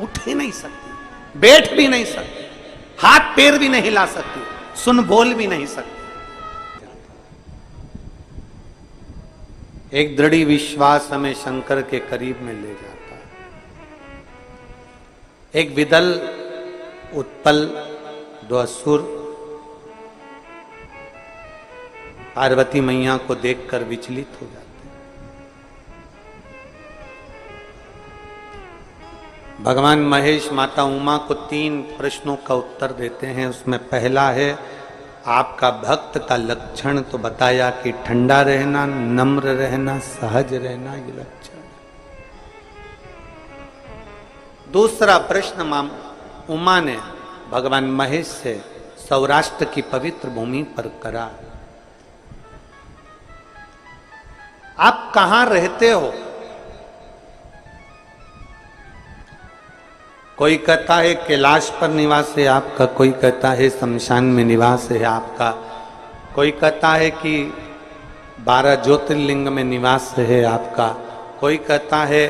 Speaker 1: उठ ही नहीं सकती, बैठ भी नहीं सकती, हाथ पैर भी नहीं हिला सकती, सुन बोल भी नहीं सकती। एक दृढ़ विश्वास हमें शंकर के करीब में ले जाता है। एक विदल, उत्पल, 2 असुर पार्वती मैया को देखकर विचलित हो जाते हैं। भगवान महेश माता उमा को 3 प्रश्नों का उत्तर देते हैं। उसमें पहला है, आपका भक्त का लक्षण तो बताया कि ठंडा रहना, नम्र रहना, सहज रहना, ये लक्षण। दूसरा प्रश्न मां उमा ने भगवान महेश से सौराष्ट्र की पवित्र भूमि पर करा, आप कहां रहते हो? कोई कहता है कैलाश पर निवास है आपका, कोई कहता है शमशान में निवास है आपका, कोई कहता है कि 12 ज्योतिर्लिंग में निवास है आपका, कोई कहता है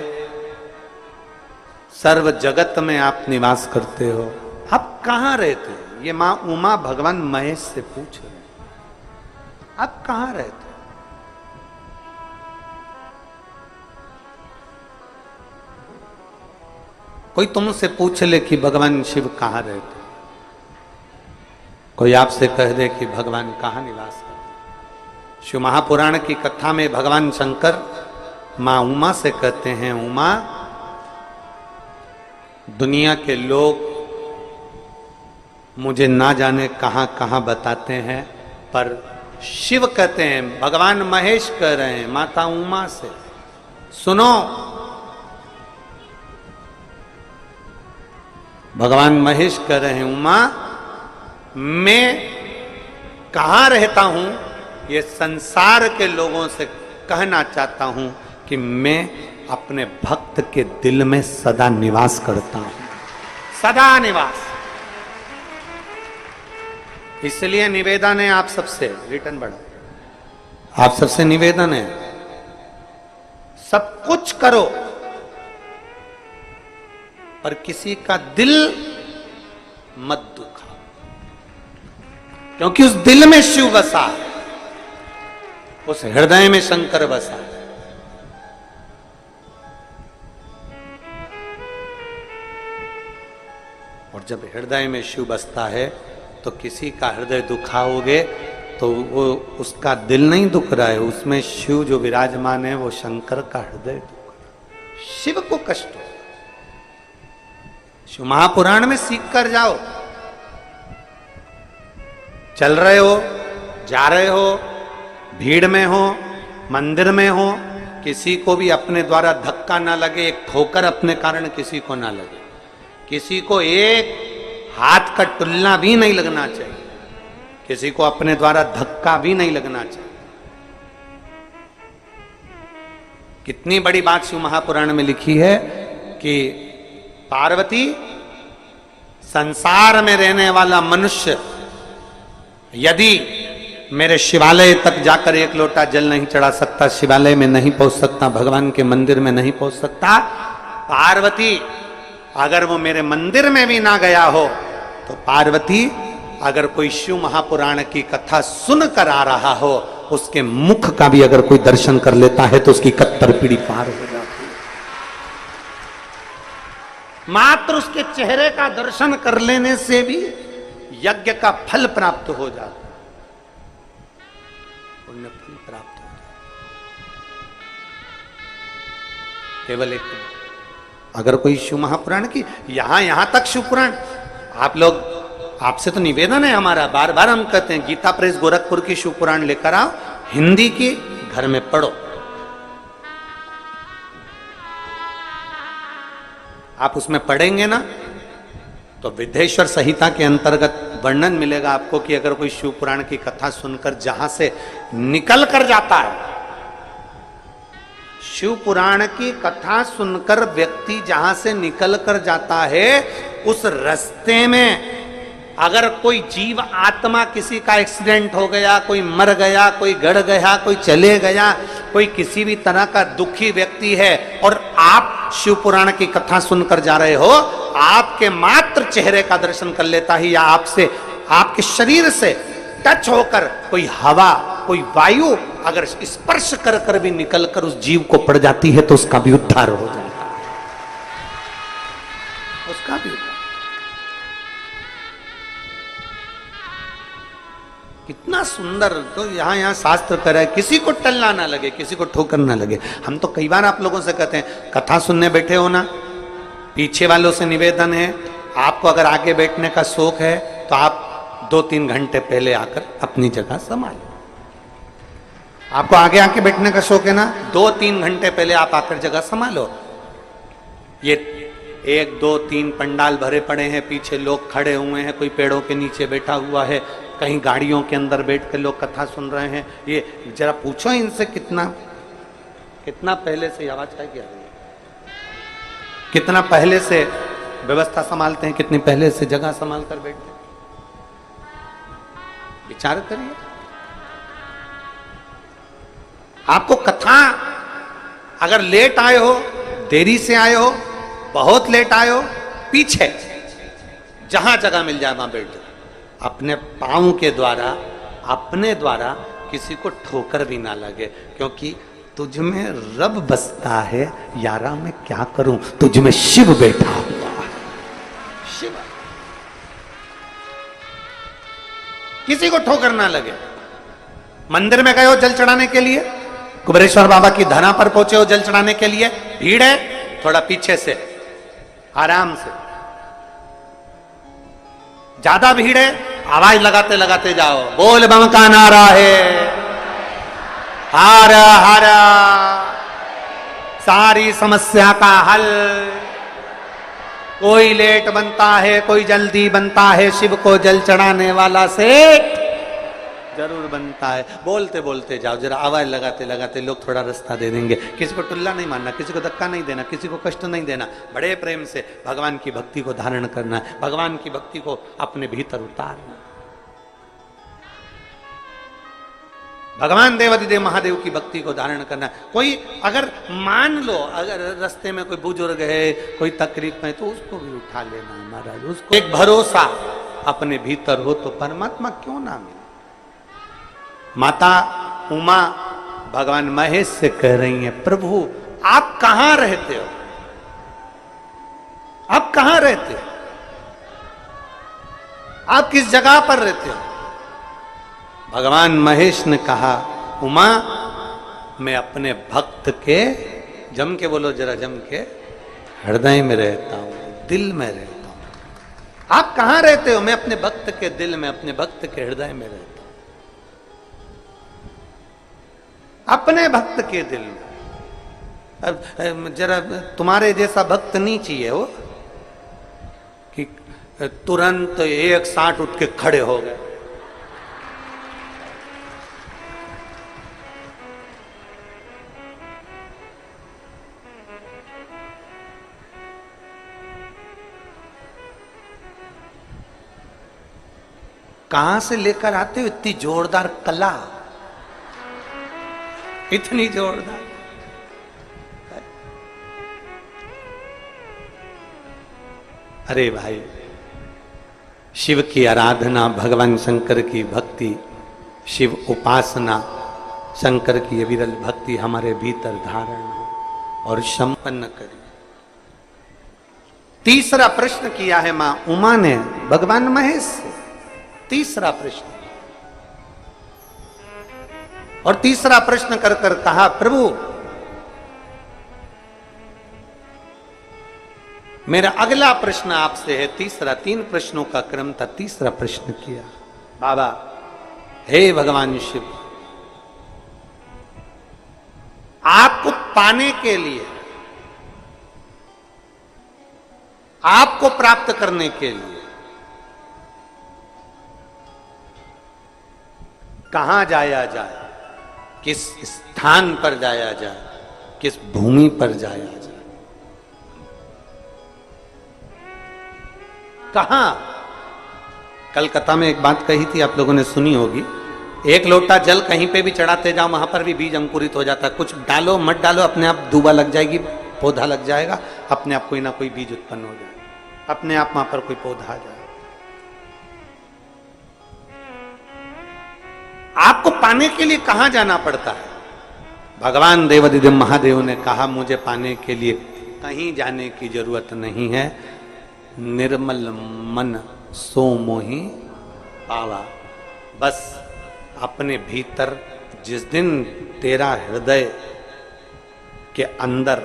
Speaker 1: सर्व जगत में आप निवास करते हो, आप कहां रहते हो? ये मां उमा भगवान महेश से पूछ रहे हैं, आप कहां रहते हो? कोई तुमसे पूछ ले कि भगवान शिव कहां रहते, कोई आपसे कह दे कि भगवान कहां निवास करते। शिव महापुराण की कथा में भगवान शंकर मां उमा से कहते हैं, उमा, दुनिया के लोग मुझे ना जाने कहां कहां बताते हैं, पर शिव कहते हैं, भगवान महेश कह रहे हैं माता उमा से, सुनो, भगवान महेश कह रहे हैं, उमा, मैं कहां रहता हूं ये संसार के लोगों से कहना चाहता हूं कि मैं अपने भक्त के दिल में सदा निवास करता हूं, सदा निवास। इसलिए निवेदन है आप सबसे, रिटर्न बढ़ा, आप सबसे निवेदन है, सब कुछ करो पर किसी का दिल मत दुखाओ, क्योंकि उस दिल में शिव बसा, उस हृदय में शंकर बसा। और जब हृदय में शिव बसता है तो किसी का हृदय दुखाओगे तो वो उसका दिल नहीं दुख रहा है, उसमें शिव जो विराजमान है वो शंकर का हृदय दुख रहा है, शिव को कष्ट हो। शिव महापुराण में सीख कर जाओ। चल रहे हो, जा रहे हो, भीड़ में हो, मंदिर में हो, किसी को भी अपने द्वारा धक्का ना लगे, एक ठोकर अपने कारण किसी को ना लगे, किसी को एक हाथ का टुल्ला भी नहीं लगना चाहिए, किसी को अपने द्वारा धक्का भी नहीं लगना चाहिए। कितनी बड़ी बात शिव महापुराण में लिखी है कि पार्वती, संसार में रहने वाला मनुष्य यदि मेरे शिवालय तक जाकर एक लोटा जल नहीं चढ़ा सकता, शिवालय में नहीं पहुंच सकता, भगवान के मंदिर में नहीं पहुंच सकता, पार्वती अगर वो मेरे मंदिर में भी ना गया हो तो पार्वती अगर कोई शिव महापुराण की कथा सुन कर आ रहा हो, उसके मुख का भी अगर कोई दर्शन कर लेता है तो उसकी कत्तर पीढ़ी पार हो जाती है। मात्र उसके चेहरे का दर्शन कर लेने से भी यज्ञ का फल प्राप्त हो जाता, पुण्य फल प्राप्त हो जाता। केवल एक अगर कोई शिव महापुराण की यहां तक शिव पुराण, आप लोग, आपसे तो निवेदन है हमारा, बार बार हम कहते हैं गीता प्रेस गोरखपुर की शिव पुराण लेकर आओ, हिंदी की घर में पढ़ो। आप उसमें पढ़ेंगे ना तो विद्येश्वर संहिता के अंतर्गत वर्णन मिलेगा आपको कि अगर कोई शिव पुराण की कथा सुनकर जहां से निकल कर जाता है, शिव पुराण की कथा सुनकर व्यक्ति जहां से निकल कर जाता है, उस रास्ते में अगर कोई जीव आत्मा, किसी का एक्सीडेंट हो गया, कोई मर गया, कोई गड़ गया, कोई चले गया, कोई किसी भी तरह का दुखी व्यक्ति है और आप शिव पुराण की कथा सुनकर जा रहे हो, आपके मात्र चेहरे का दर्शन कर लेता ही, या आपसे, आपके शरीर से टच होकर कोई हवा, कोई वायु अगर स्पर्श कर कर भी निकल कर उस जीव को पड़ जाती है तो उसका भी उद्धार हो जाता है, उसका भी उद्धार। कितना सुंदर। तो यहां शास्त्र कर है, किसी को टलना ना लगे, किसी को ठोकर ना लगे। हम तो कई बार आप लोगों से कहते हैं कथा सुनने बैठे हो ना, पीछे वालों से निवेदन है, आपको अगर आगे बैठने का शौक है तो आप 2-3 घंटे पहले आकर अपनी जगह संभालो। आपको आगे आके बैठने का शौक है ना, 2-3 घंटे पहले आप आकर जगह संभालो। ये 1-2-3 पंडाल भरे पड़े हैं, पीछे लोग खड़े हुए हैं, कोई पेड़ों के नीचे बैठा हुआ है, कहीं गाड़ियों के अंदर बैठ कर लोग कथा सुन रहे हैं। ये जरा पूछो इनसे कितना पहले से आवाज क्या किया, कितना पहले से व्यवस्था संभालते हैं, कितनी पहले से जगह संभाल कर बैठते हैं। विचार करिए। आपको कथा अगर लेट आए हो, देरी से आए हो, बहुत लेट आए हो, पीछे जहां जगह मिल जाए वहां बैठ जाओ। अपने पांव के द्वारा, अपने द्वारा किसी को ठोकर भी ना लगे, क्योंकि तुझ में रब बसता है, यारा मैं क्या करूं, तुझ में शिव बैठा हुआ, शिव। किसी को ठोकर ना लगे। मंदिर में गए हो जल चढ़ाने के लिए, कुबेरेश्वर बाबा की धरा पर पहुंचे हो जल चढ़ाने के लिए, भीड़ है, थोड़ा पीछे से आराम से। ज्यादा भीड़ है, आवाज लगाते लगाते जाओ, बोल बम का नारा है, हर हर सारी समस्या का हल। कोई लेट बनता है, कोई जल्दी बनता है, शिव को जल चढ़ाने वाला सेठ जरूर बनता है। बोलते बोलते जाओ, जरा आवाज लगाते लगाते लोग थोड़ा रास्ता दे देंगे। किसी को टुल्ला नहीं मारना, किसी को धक्का नहीं देना, किसी को कष्ट नहीं देना, बड़े प्रेम से भगवान की भक्ति को धारण करना है, भगवान की भक्ति को अपने भीतर उतारना। भगवान देवाधिदेव महादेव की भक्ति को धारण करना। कोई अगर मान लो अगर रास्ते में कोई बुजुर्ग है, कोई तकलीफ में, तो उसको भी उठा लेना है महाराज। उसको एक भरोसा अपने भीतर हो तो परमात्मा क्यों ना मिले। माता उमा भगवान महेश से कह रही हैं, प्रभु आप कहां रहते हो, आप कहां रहते हो। आप किस जगह पर रहते हो? भगवान महेश ने कहा, उमा मैं अपने भक्त के, जम के बोलो जरा, जम के, हृदय में रहता हूं, दिल में रहता हूं। आप कहां रहते हो? मैं अपने भक्त के दिल में, अपने भक्त के हृदय में रहता हूं, अपने भक्त के दिल में। अब जरा तुम्हारे जैसा भक्त नहीं चाहिए हो कि तुरंत 160 उठ के खड़े हो गए। कहां से लेकर आते हो इतनी जोरदार कला, इतनी जोरदार? अरे भाई, शिव की आराधना, भगवान शंकर की भक्ति, शिव उपासना, शंकर की ये विरल भक्ति हमारे भीतर धारण हो और संपन्न करे। तीसरा प्रश्न किया है मां उमा ने भगवान महेश से, तीसरा प्रश्न। और तीसरा प्रश्न कर कर कहा, प्रभु मेरा अगला प्रश्न आपसे है, तीसरा, 3 प्रश्नों का क्रम था, तीसरा प्रश्न किया, बाबा हे भगवान शिव, आपको पाने के लिए, आपको प्राप्त करने के लिए कहां जाया जाए, किस स्थान पर जाया जाए, किस भूमि पर जाया जाए, कहां? कलकत्ता में एक बात कही थी, आप लोगों ने सुनी होगी, एक लोटा जल कहीं पे भी चढ़ाते जाओ, वहां पर भी बीज अंकुरित हो जाता है। कुछ डालो मत डालो, अपने आप दूबा लग जाएगी, पौधा लग जाएगा, अपने आप कोई ना कोई बीज उत्पन्न हो जाएगा, अपने आप वहां पर कोई पौधा आ जाएगा। आपको पाने के लिए कहां जाना पड़ता है? भगवान देवाधिदेव महादेव ने कहा, मुझे पाने के लिए कहीं जाने की जरूरत नहीं है, निर्मल मन सो मोहि पावा। बस अपने भीतर, जिस दिन तेरा हृदय के अंदर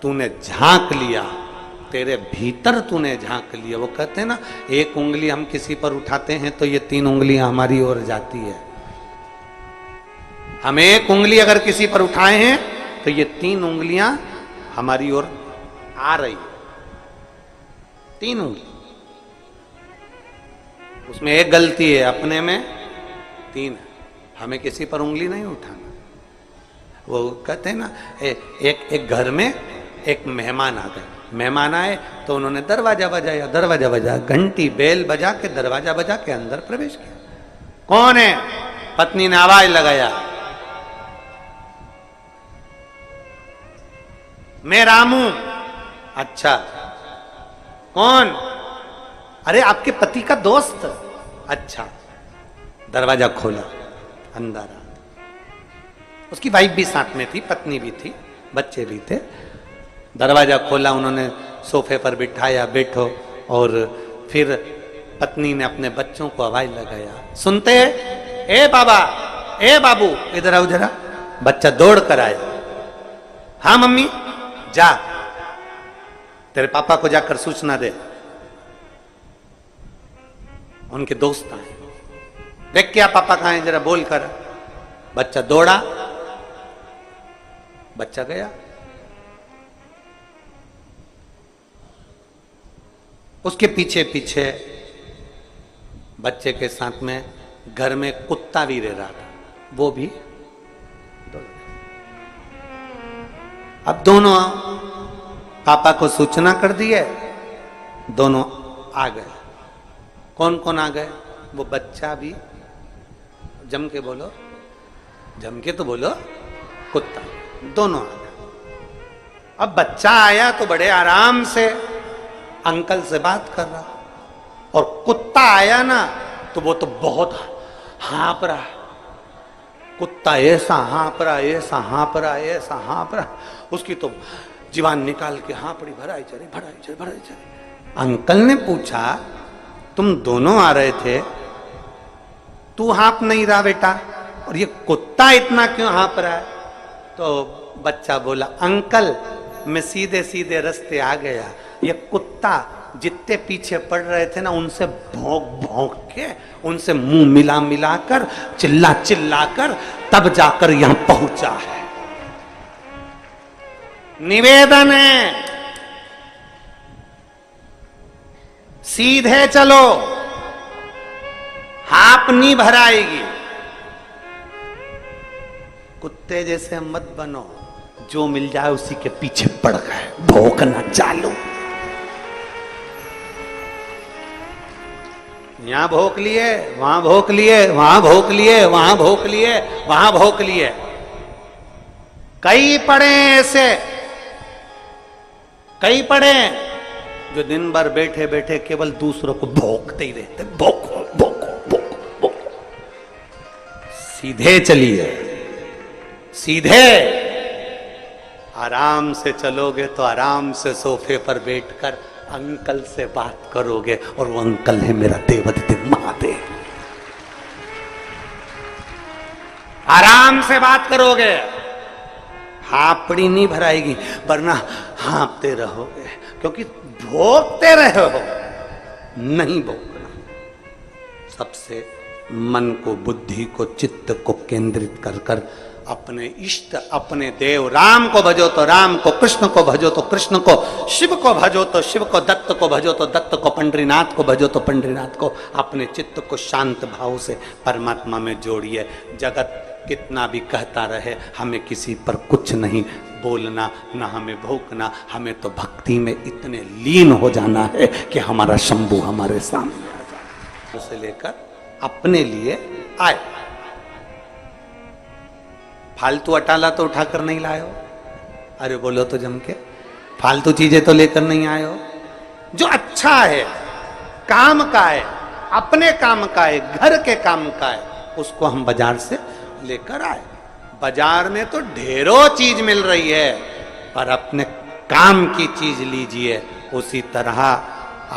Speaker 1: तूने झांक लिया, तेरे भीतर तूने झांक लिया, वो कहते हैं ना, एक उंगली हम किसी पर उठाते हैं तो ये 3 उंगलियां हमारी ओर जाती है। हम एक उंगली अगर किसी पर उठाए हैं तो ये 3 उंगलियां हमारी ओर आ रही, 3 उंगली। उसमें एक गलती है, अपने में 3 है, हमें किसी पर उंगली नहीं उठाना। वो कहते हैं ना, एक घर में एक मेहमान आ गए, मेहमान आए तो उन्होंने दरवाजा बजाया, दरवाजा बजा, घंटी बेल बजा के दरवाजा बजा के अंदर प्रवेश किया। कौन है? पत्नी ने आवाज लगाया, मैं रामू। अच्छा, कौन? अरे आपके पति का दोस्त। अच्छा, दरवाजा खोला, अंदर आ। उसकी वाइफ भी साथ में थी, पत्नी भी थी, बच्चे भी थे। दरवाजा खोला, उन्होंने सोफे पर बिठाया, बैठो, और फिर पत्नी ने अपने बच्चों को आवाज लगाया, सुनते हैं? ए बाबा, ए बाबू, इधर आओ जरा। बच्चा दौड़ कर आया, हाँ मम्मी, जा तेरे पापा को जाकर सूचना दे, उनके दोस्त आए। देख क्या पापा कहां है, जरा बोल कर। बच्चा दौड़ा, बच्चा गया। उसके पीछे पीछे बच्चे के साथ में घर में कुत्ता भी रह रहा था, वो भी। अब दोनों पापा को सूचना कर दी है, दोनों आ गए। कौन कौन आ गए? वो बच्चा भी, जम के बोलो, जम के तो बोलो, कुत्ता, दोनों आ गए। अब बच्चा आया तो बड़े आराम से अंकल से बात कर रहा, और कुत्ता आया ना तो वो तो बहुत हाँप रहा। कुत्ता ऐसा हाँप रहा, ऐसा हाँप रहा, ऐसा हाँप रहा, उसकी तो जीवान निकाल के हाँपड़ी भराई चले, भराई चले, भराई चले। अंकल ने पूछा, तुम दोनों आ रहे थे, तू हाँप नहीं रहा बेटा, और ये कुत्ता इतना क्यों हाँप रहा है? तो बच्चा बोला, अंकल मैं सीधे सीधे रास्ते आ गया, ये कुत्ता जितने पीछे पड़ रहे थे ना, उनसे भौंक भौंक के, उनसे मुंह मिला मिला कर, चिल्ला चिल्ला कर, तब जाकर यहां पहुंचा है। निवेदन है, सीधे चलो, हाप नहीं भराएगी। कुत्ते जैसे मत बनो, जो मिल जाए उसी के पीछे पड़ गए, भौंकना चालू। यहां भौंक लिए, वहां भौंक लिए, वहां भौंक लिए, वहां भौंक लिए, वहां भौंक लिए। कई पड़े ऐसे, कई पड़े जो दिन भर बैठे बैठे केवल दूसरों को भौंकते ही रहते, भौंको भौंको भौंको भौंको। सीधे चलिए, सीधे। आराम से चलोगे तो आराम से सोफे पर बैठकर अंकल से बात करोगे, और वो अंकल है मेरा देवाधिदेव महादेव। आराम से बात करोगे, हापड़ी नहीं भराएगी, वरना हाँपते रहोगे, क्योंकि भोगते रहे हो, नहीं भोगना। सबसे मन को, बुद्धि को, चित्त को केंद्रित कर कर अपने इष्ट, अपने देव राम को भजो तो राम को, कृष्ण को भजो तो कृष्ण को, शिव को भजो तो शिव को, दत्त को भजो तो दत्त को, पंडरीनाथ को भजो तो पंडरीनाथ को। अपने चित्त को शांत भाव से परमात्मा में जोड़िए। जगत कितना भी कहता रहे, हमें किसी पर कुछ नहीं बोलना, ना हमें भोंकना, हमें तो भक्ति में इतने लीन हो जाना है कि हमारा शंभू हमारे सामने आ जाए। उसे लेकर अपने लिए आए। फालतू अटाला तो उठाकर नहीं लाए हो, अरे बोलो तो जम के, फालतू चीजें तो लेकर नहीं आए हो। जो अच्छा है, काम का है, अपने काम का है, घर के काम का है, उसको हम बाजार से लेकर आए। बाजार में तो ढेरों चीज मिल रही है, पर अपने काम की चीज लीजिए। उसी तरह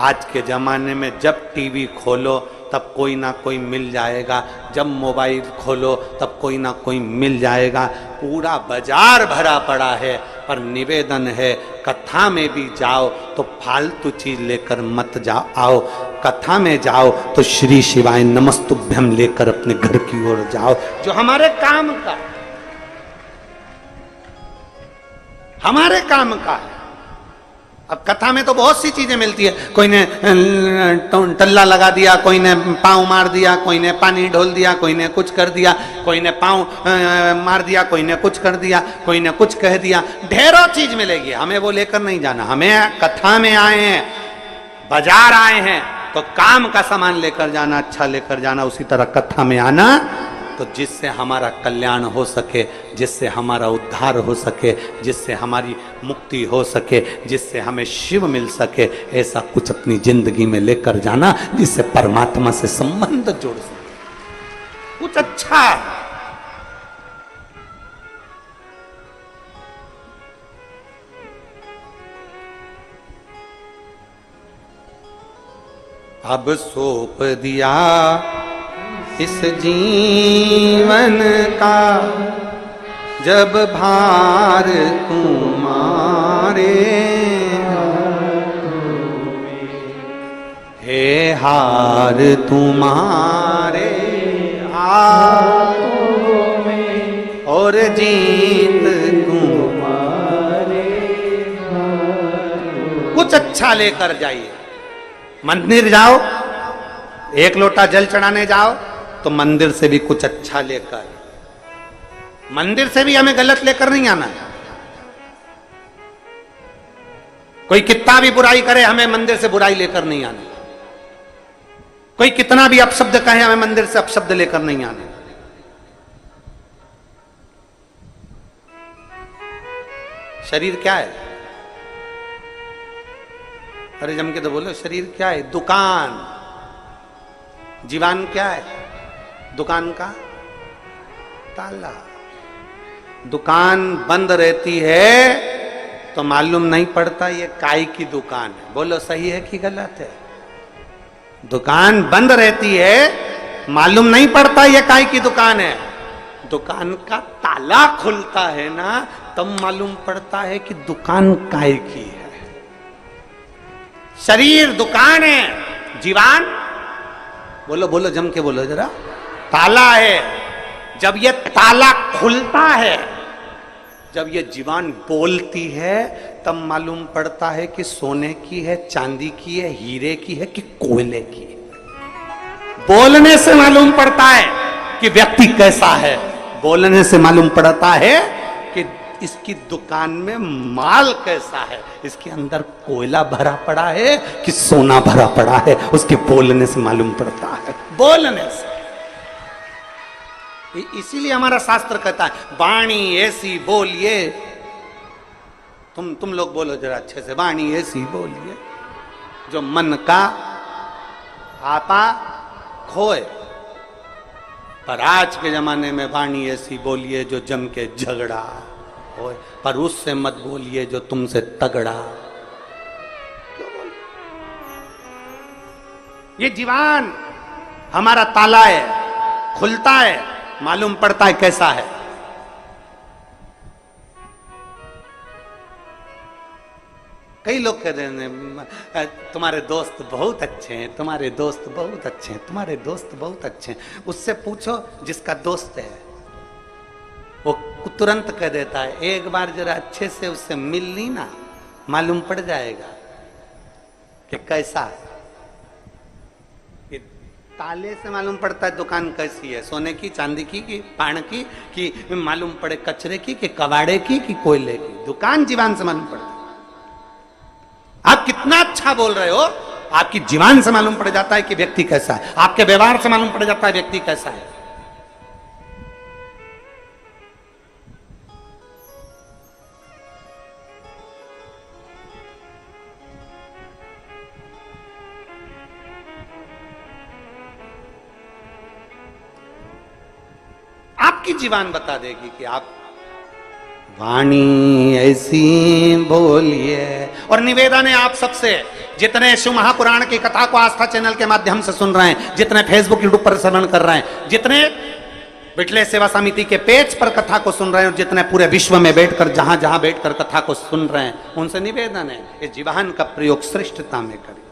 Speaker 1: आज के जमाने में जब टीवी खोलो तब कोई ना कोई मिल जाएगा, जब मोबाइल खोलो तब कोई ना कोई मिल जाएगा। पूरा बाजार भरा पड़ा है, पर निवेदन है, कथा में भी जाओ तो फालतू चीज लेकर मत जाओ। आओ कथा में जाओ तो श्री शिवाय नमस्तुभ्यम लेकर अपने घर की ओर जाओ, जो हमारे काम का, हमारे काम का है। अब कथा में तो बहुत सी चीजें मिलती है, कोई ने टल्ला लगा दिया, कोई ने पांव मार दिया, कोई ने पानी ढोल दिया, कोई ने कुछ कर दिया, कोई ने पांव मार दिया, कोई ने कुछ कर दिया, कोई ने कुछ कह दिया। ढेरों चीज मिलेगी, हमें वो लेकर नहीं जाना। हमें कथा में आए हैं, बाजार आए हैं, तो काम का सामान लेकर जाना, अच्छा लेकर जाना। उसी तरह कथा में आना तो जिससे हमारा कल्याण हो सके, जिससे हमारा उद्धार हो सके, जिससे हमारी मुक्ति हो सके, जिससे हमें शिव मिल सके, ऐसा कुछ अपनी जिंदगी में लेकर जाना जिससे परमात्मा से संबंध जोड़ सके, कुछ अच्छा। अब सौंप दिया इस जीवन का, जब भार तुम्हारे, हे हार तुम्हारे हाथों में, और जीत तुम्हारे हाथों में। कुछ अच्छा लेकर जाइए। मंदिर जाओ, एक लोटा जल चढ़ाने जाओ तो मंदिर से भी कुछ अच्छा लेकर, मंदिर से भी हमें गलत लेकर नहीं आना। कोई कितना भी बुराई करे, हमें मंदिर से बुराई लेकर नहीं आना। कोई कितना भी अपशब्द कहे, हमें मंदिर से अपशब्द लेकर नहीं आना। शरीर क्या है? अरे जम के तो बोलो, शरीर क्या है? दुकान। जीवान क्या है? दुकान का ताला। दुकान बंद रहती है तो मालूम नहीं पड़ता ये काय की दुकान है। बोलो सही है कि गलत है? दुकान बंद रहती है, मालूम नहीं पड़ता ये काय की दुकान है। दुकान का ताला खुलता है ना, तब मालूम पड़ता है कि दुकान काय की है। शरीर दुकान है, जीवान बोलो बोलो जम के बोलो जरा, ताला है। जब ये ताला खुलता है, जब ये जीवान बोलती है, तब मालूम पड़ता है कि सोने की है, चांदी की है, हीरे की है कि कोयले की है। बोलने से मालूम पड़ता है कि व्यक्ति कैसा है, बोलने से मालूम पड़ता है कि इसकी दुकान में माल कैसा है, इसके अंदर कोयला भरा पड़ा है कि सोना भरा पड़ा है, उसके बोलने से मालूम पड़ता है, बोलने से। इसीलिए हमारा शास्त्र कहता है वाणी ऐसी बोलिए, तुम लोग बोलो जरा अच्छे से, वाणी ऐसी बोलिए जो मन का आपा खोए। पर आज के जमाने में वाणी ऐसी बोलिए जो जम के झगड़ा होए, पर उससे मत बोलिए जो तुमसे तगड़ा। क्यों बोल? ये जीवान हमारा ताला है, खुलता है, मालूम पड़ता है कैसा है। कई लोग कह रहे हैं तुम्हारे दोस्त बहुत अच्छे हैं, तुम्हारे दोस्त बहुत अच्छे हैं, तुम्हारे दोस्त बहुत अच्छे हैं। उससे पूछो जिसका दोस्त है, वो तुरंत कह देता है एक बार जरा अच्छे से उससे मिल ली ना, मालूम पड़ जाएगा कि कैसा है। ये ताले से मालूम पड़ता है दुकान कैसी है, सोने की, चांदी की, कि पान की, कि मालूम पड़े कचरे की, कि कबाड़े की, कि कोयले की। दुकान जीवान से मालूम पड़ता है। आप कितना अच्छा बोल रहे हो, आपकी जीवान से मालूम पड़ जाता है कि व्यक्ति कैसा है, आपके व्यवहार से मालूम पड़ जाता है व्यक्ति कैसा है। आपकी जीवान बता देगी कि आप वाणी ऐसी बोलिए। और निवेदन है आप सबसे, जितने शिव महापुराण की कथा को आस्था चैनल के माध्यम से सुन रहे हैं, जितने फेसबुक यूट्यूब पर श्रवण कर रहे हैं, जितने विठले सेवा समिति के पेज पर कथा को सुन रहे हैं, जितने पूरे विश्व में बैठकर जहां जहां बैठकर कथा को सुन रहे हैं, उनसे निवेदन है इस जीवान का प्रयोग श्रेष्ठता में करिए।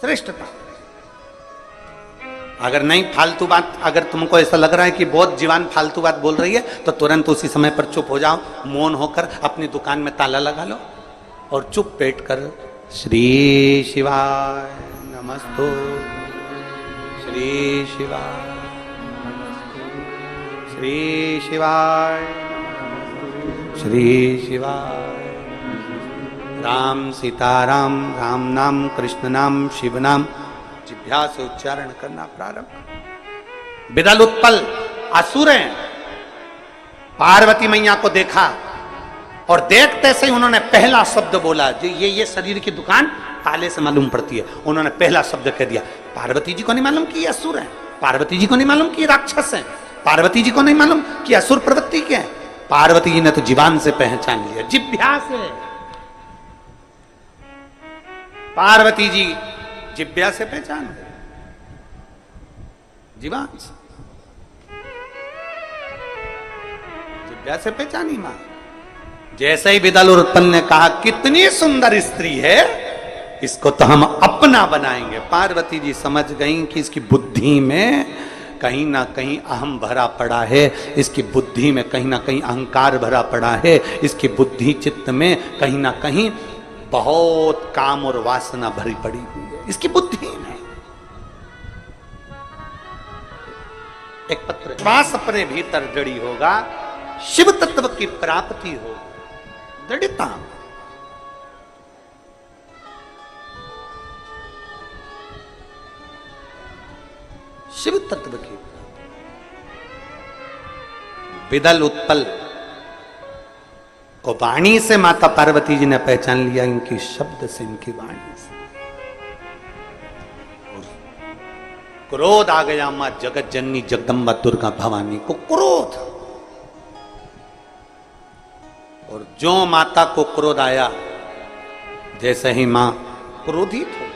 Speaker 1: श्रेष्ठता, अगर नहीं फालतू बात, अगर तुमको ऐसा लग रहा है कि बहुत जीवान फालतू बात बोल रही है, तो तुरंत उसी समय पर चुप हो जाओ, मौन होकर अपनी दुकान में ताला लगा लो और चुप बैठकर श्री शिवाय नमस्तु, श्री शिवाय, श्री शिवाय, श्री शिवाय। राम सीताराम, राम नाम, कृष्ण नाम, शिव नाम जिह्वा से उच्चारण करना प्रारंभ। बिदल उत्पल असुर हैं, पार्वती मैया को देखा और देखते से उन्होंने पहला शब्द बोला, जो ये शरीर की दुकान ताले से मालूम पड़ती है, उन्होंने पहला शब्द कह दिया। पार्वती जी को नहीं मालूम कि ये असुर हैं, पार्वती जी को नहीं मालूम कि ये राक्षस हैं, पार्वती जी को नहीं मालूम कि असुर प्रवृत्ति के हैं। पार्वती जी ने तो जीवान से पहचान लिया, जिह्वा से। पार्वती जी जिह्वा से पहचान, जीवान से, जिह्वा से पहचानी मां। जैसे ही बिदल और उत्पल ने कहा कितनी सुंदर स्त्री है, इसको तो हम अपना बनाएंगे, पार्वती जी समझ गईं कि इसकी बुद्धि में कहीं ना कहीं अहम भरा पड़ा है, इसकी बुद्धि में कहीं ना कहीं अहंकार भरा पड़ा है, इसकी बुद्धि चित्त में कहीं ना कहीं बहुत काम और वासना भरी पड़ी हुई है इसकी बुद्धि में। एक पत्र विश्वास अपने भीतर जड़ी होगा, शिव तत्व की प्राप्ति हो, दृढ़ता। शिव तत्व की बिदल उत्पल को वाणी से माता पार्वती जी ने पहचान लिया, इनकी शब्द से, इनकी वाणी से। क्रोध आ गया मां जगत जननी जगदम्बा दुर्गा भवानी को, क्रोध। और जो माता को क्रोध आया, जैसे ही मां क्रोधित हो,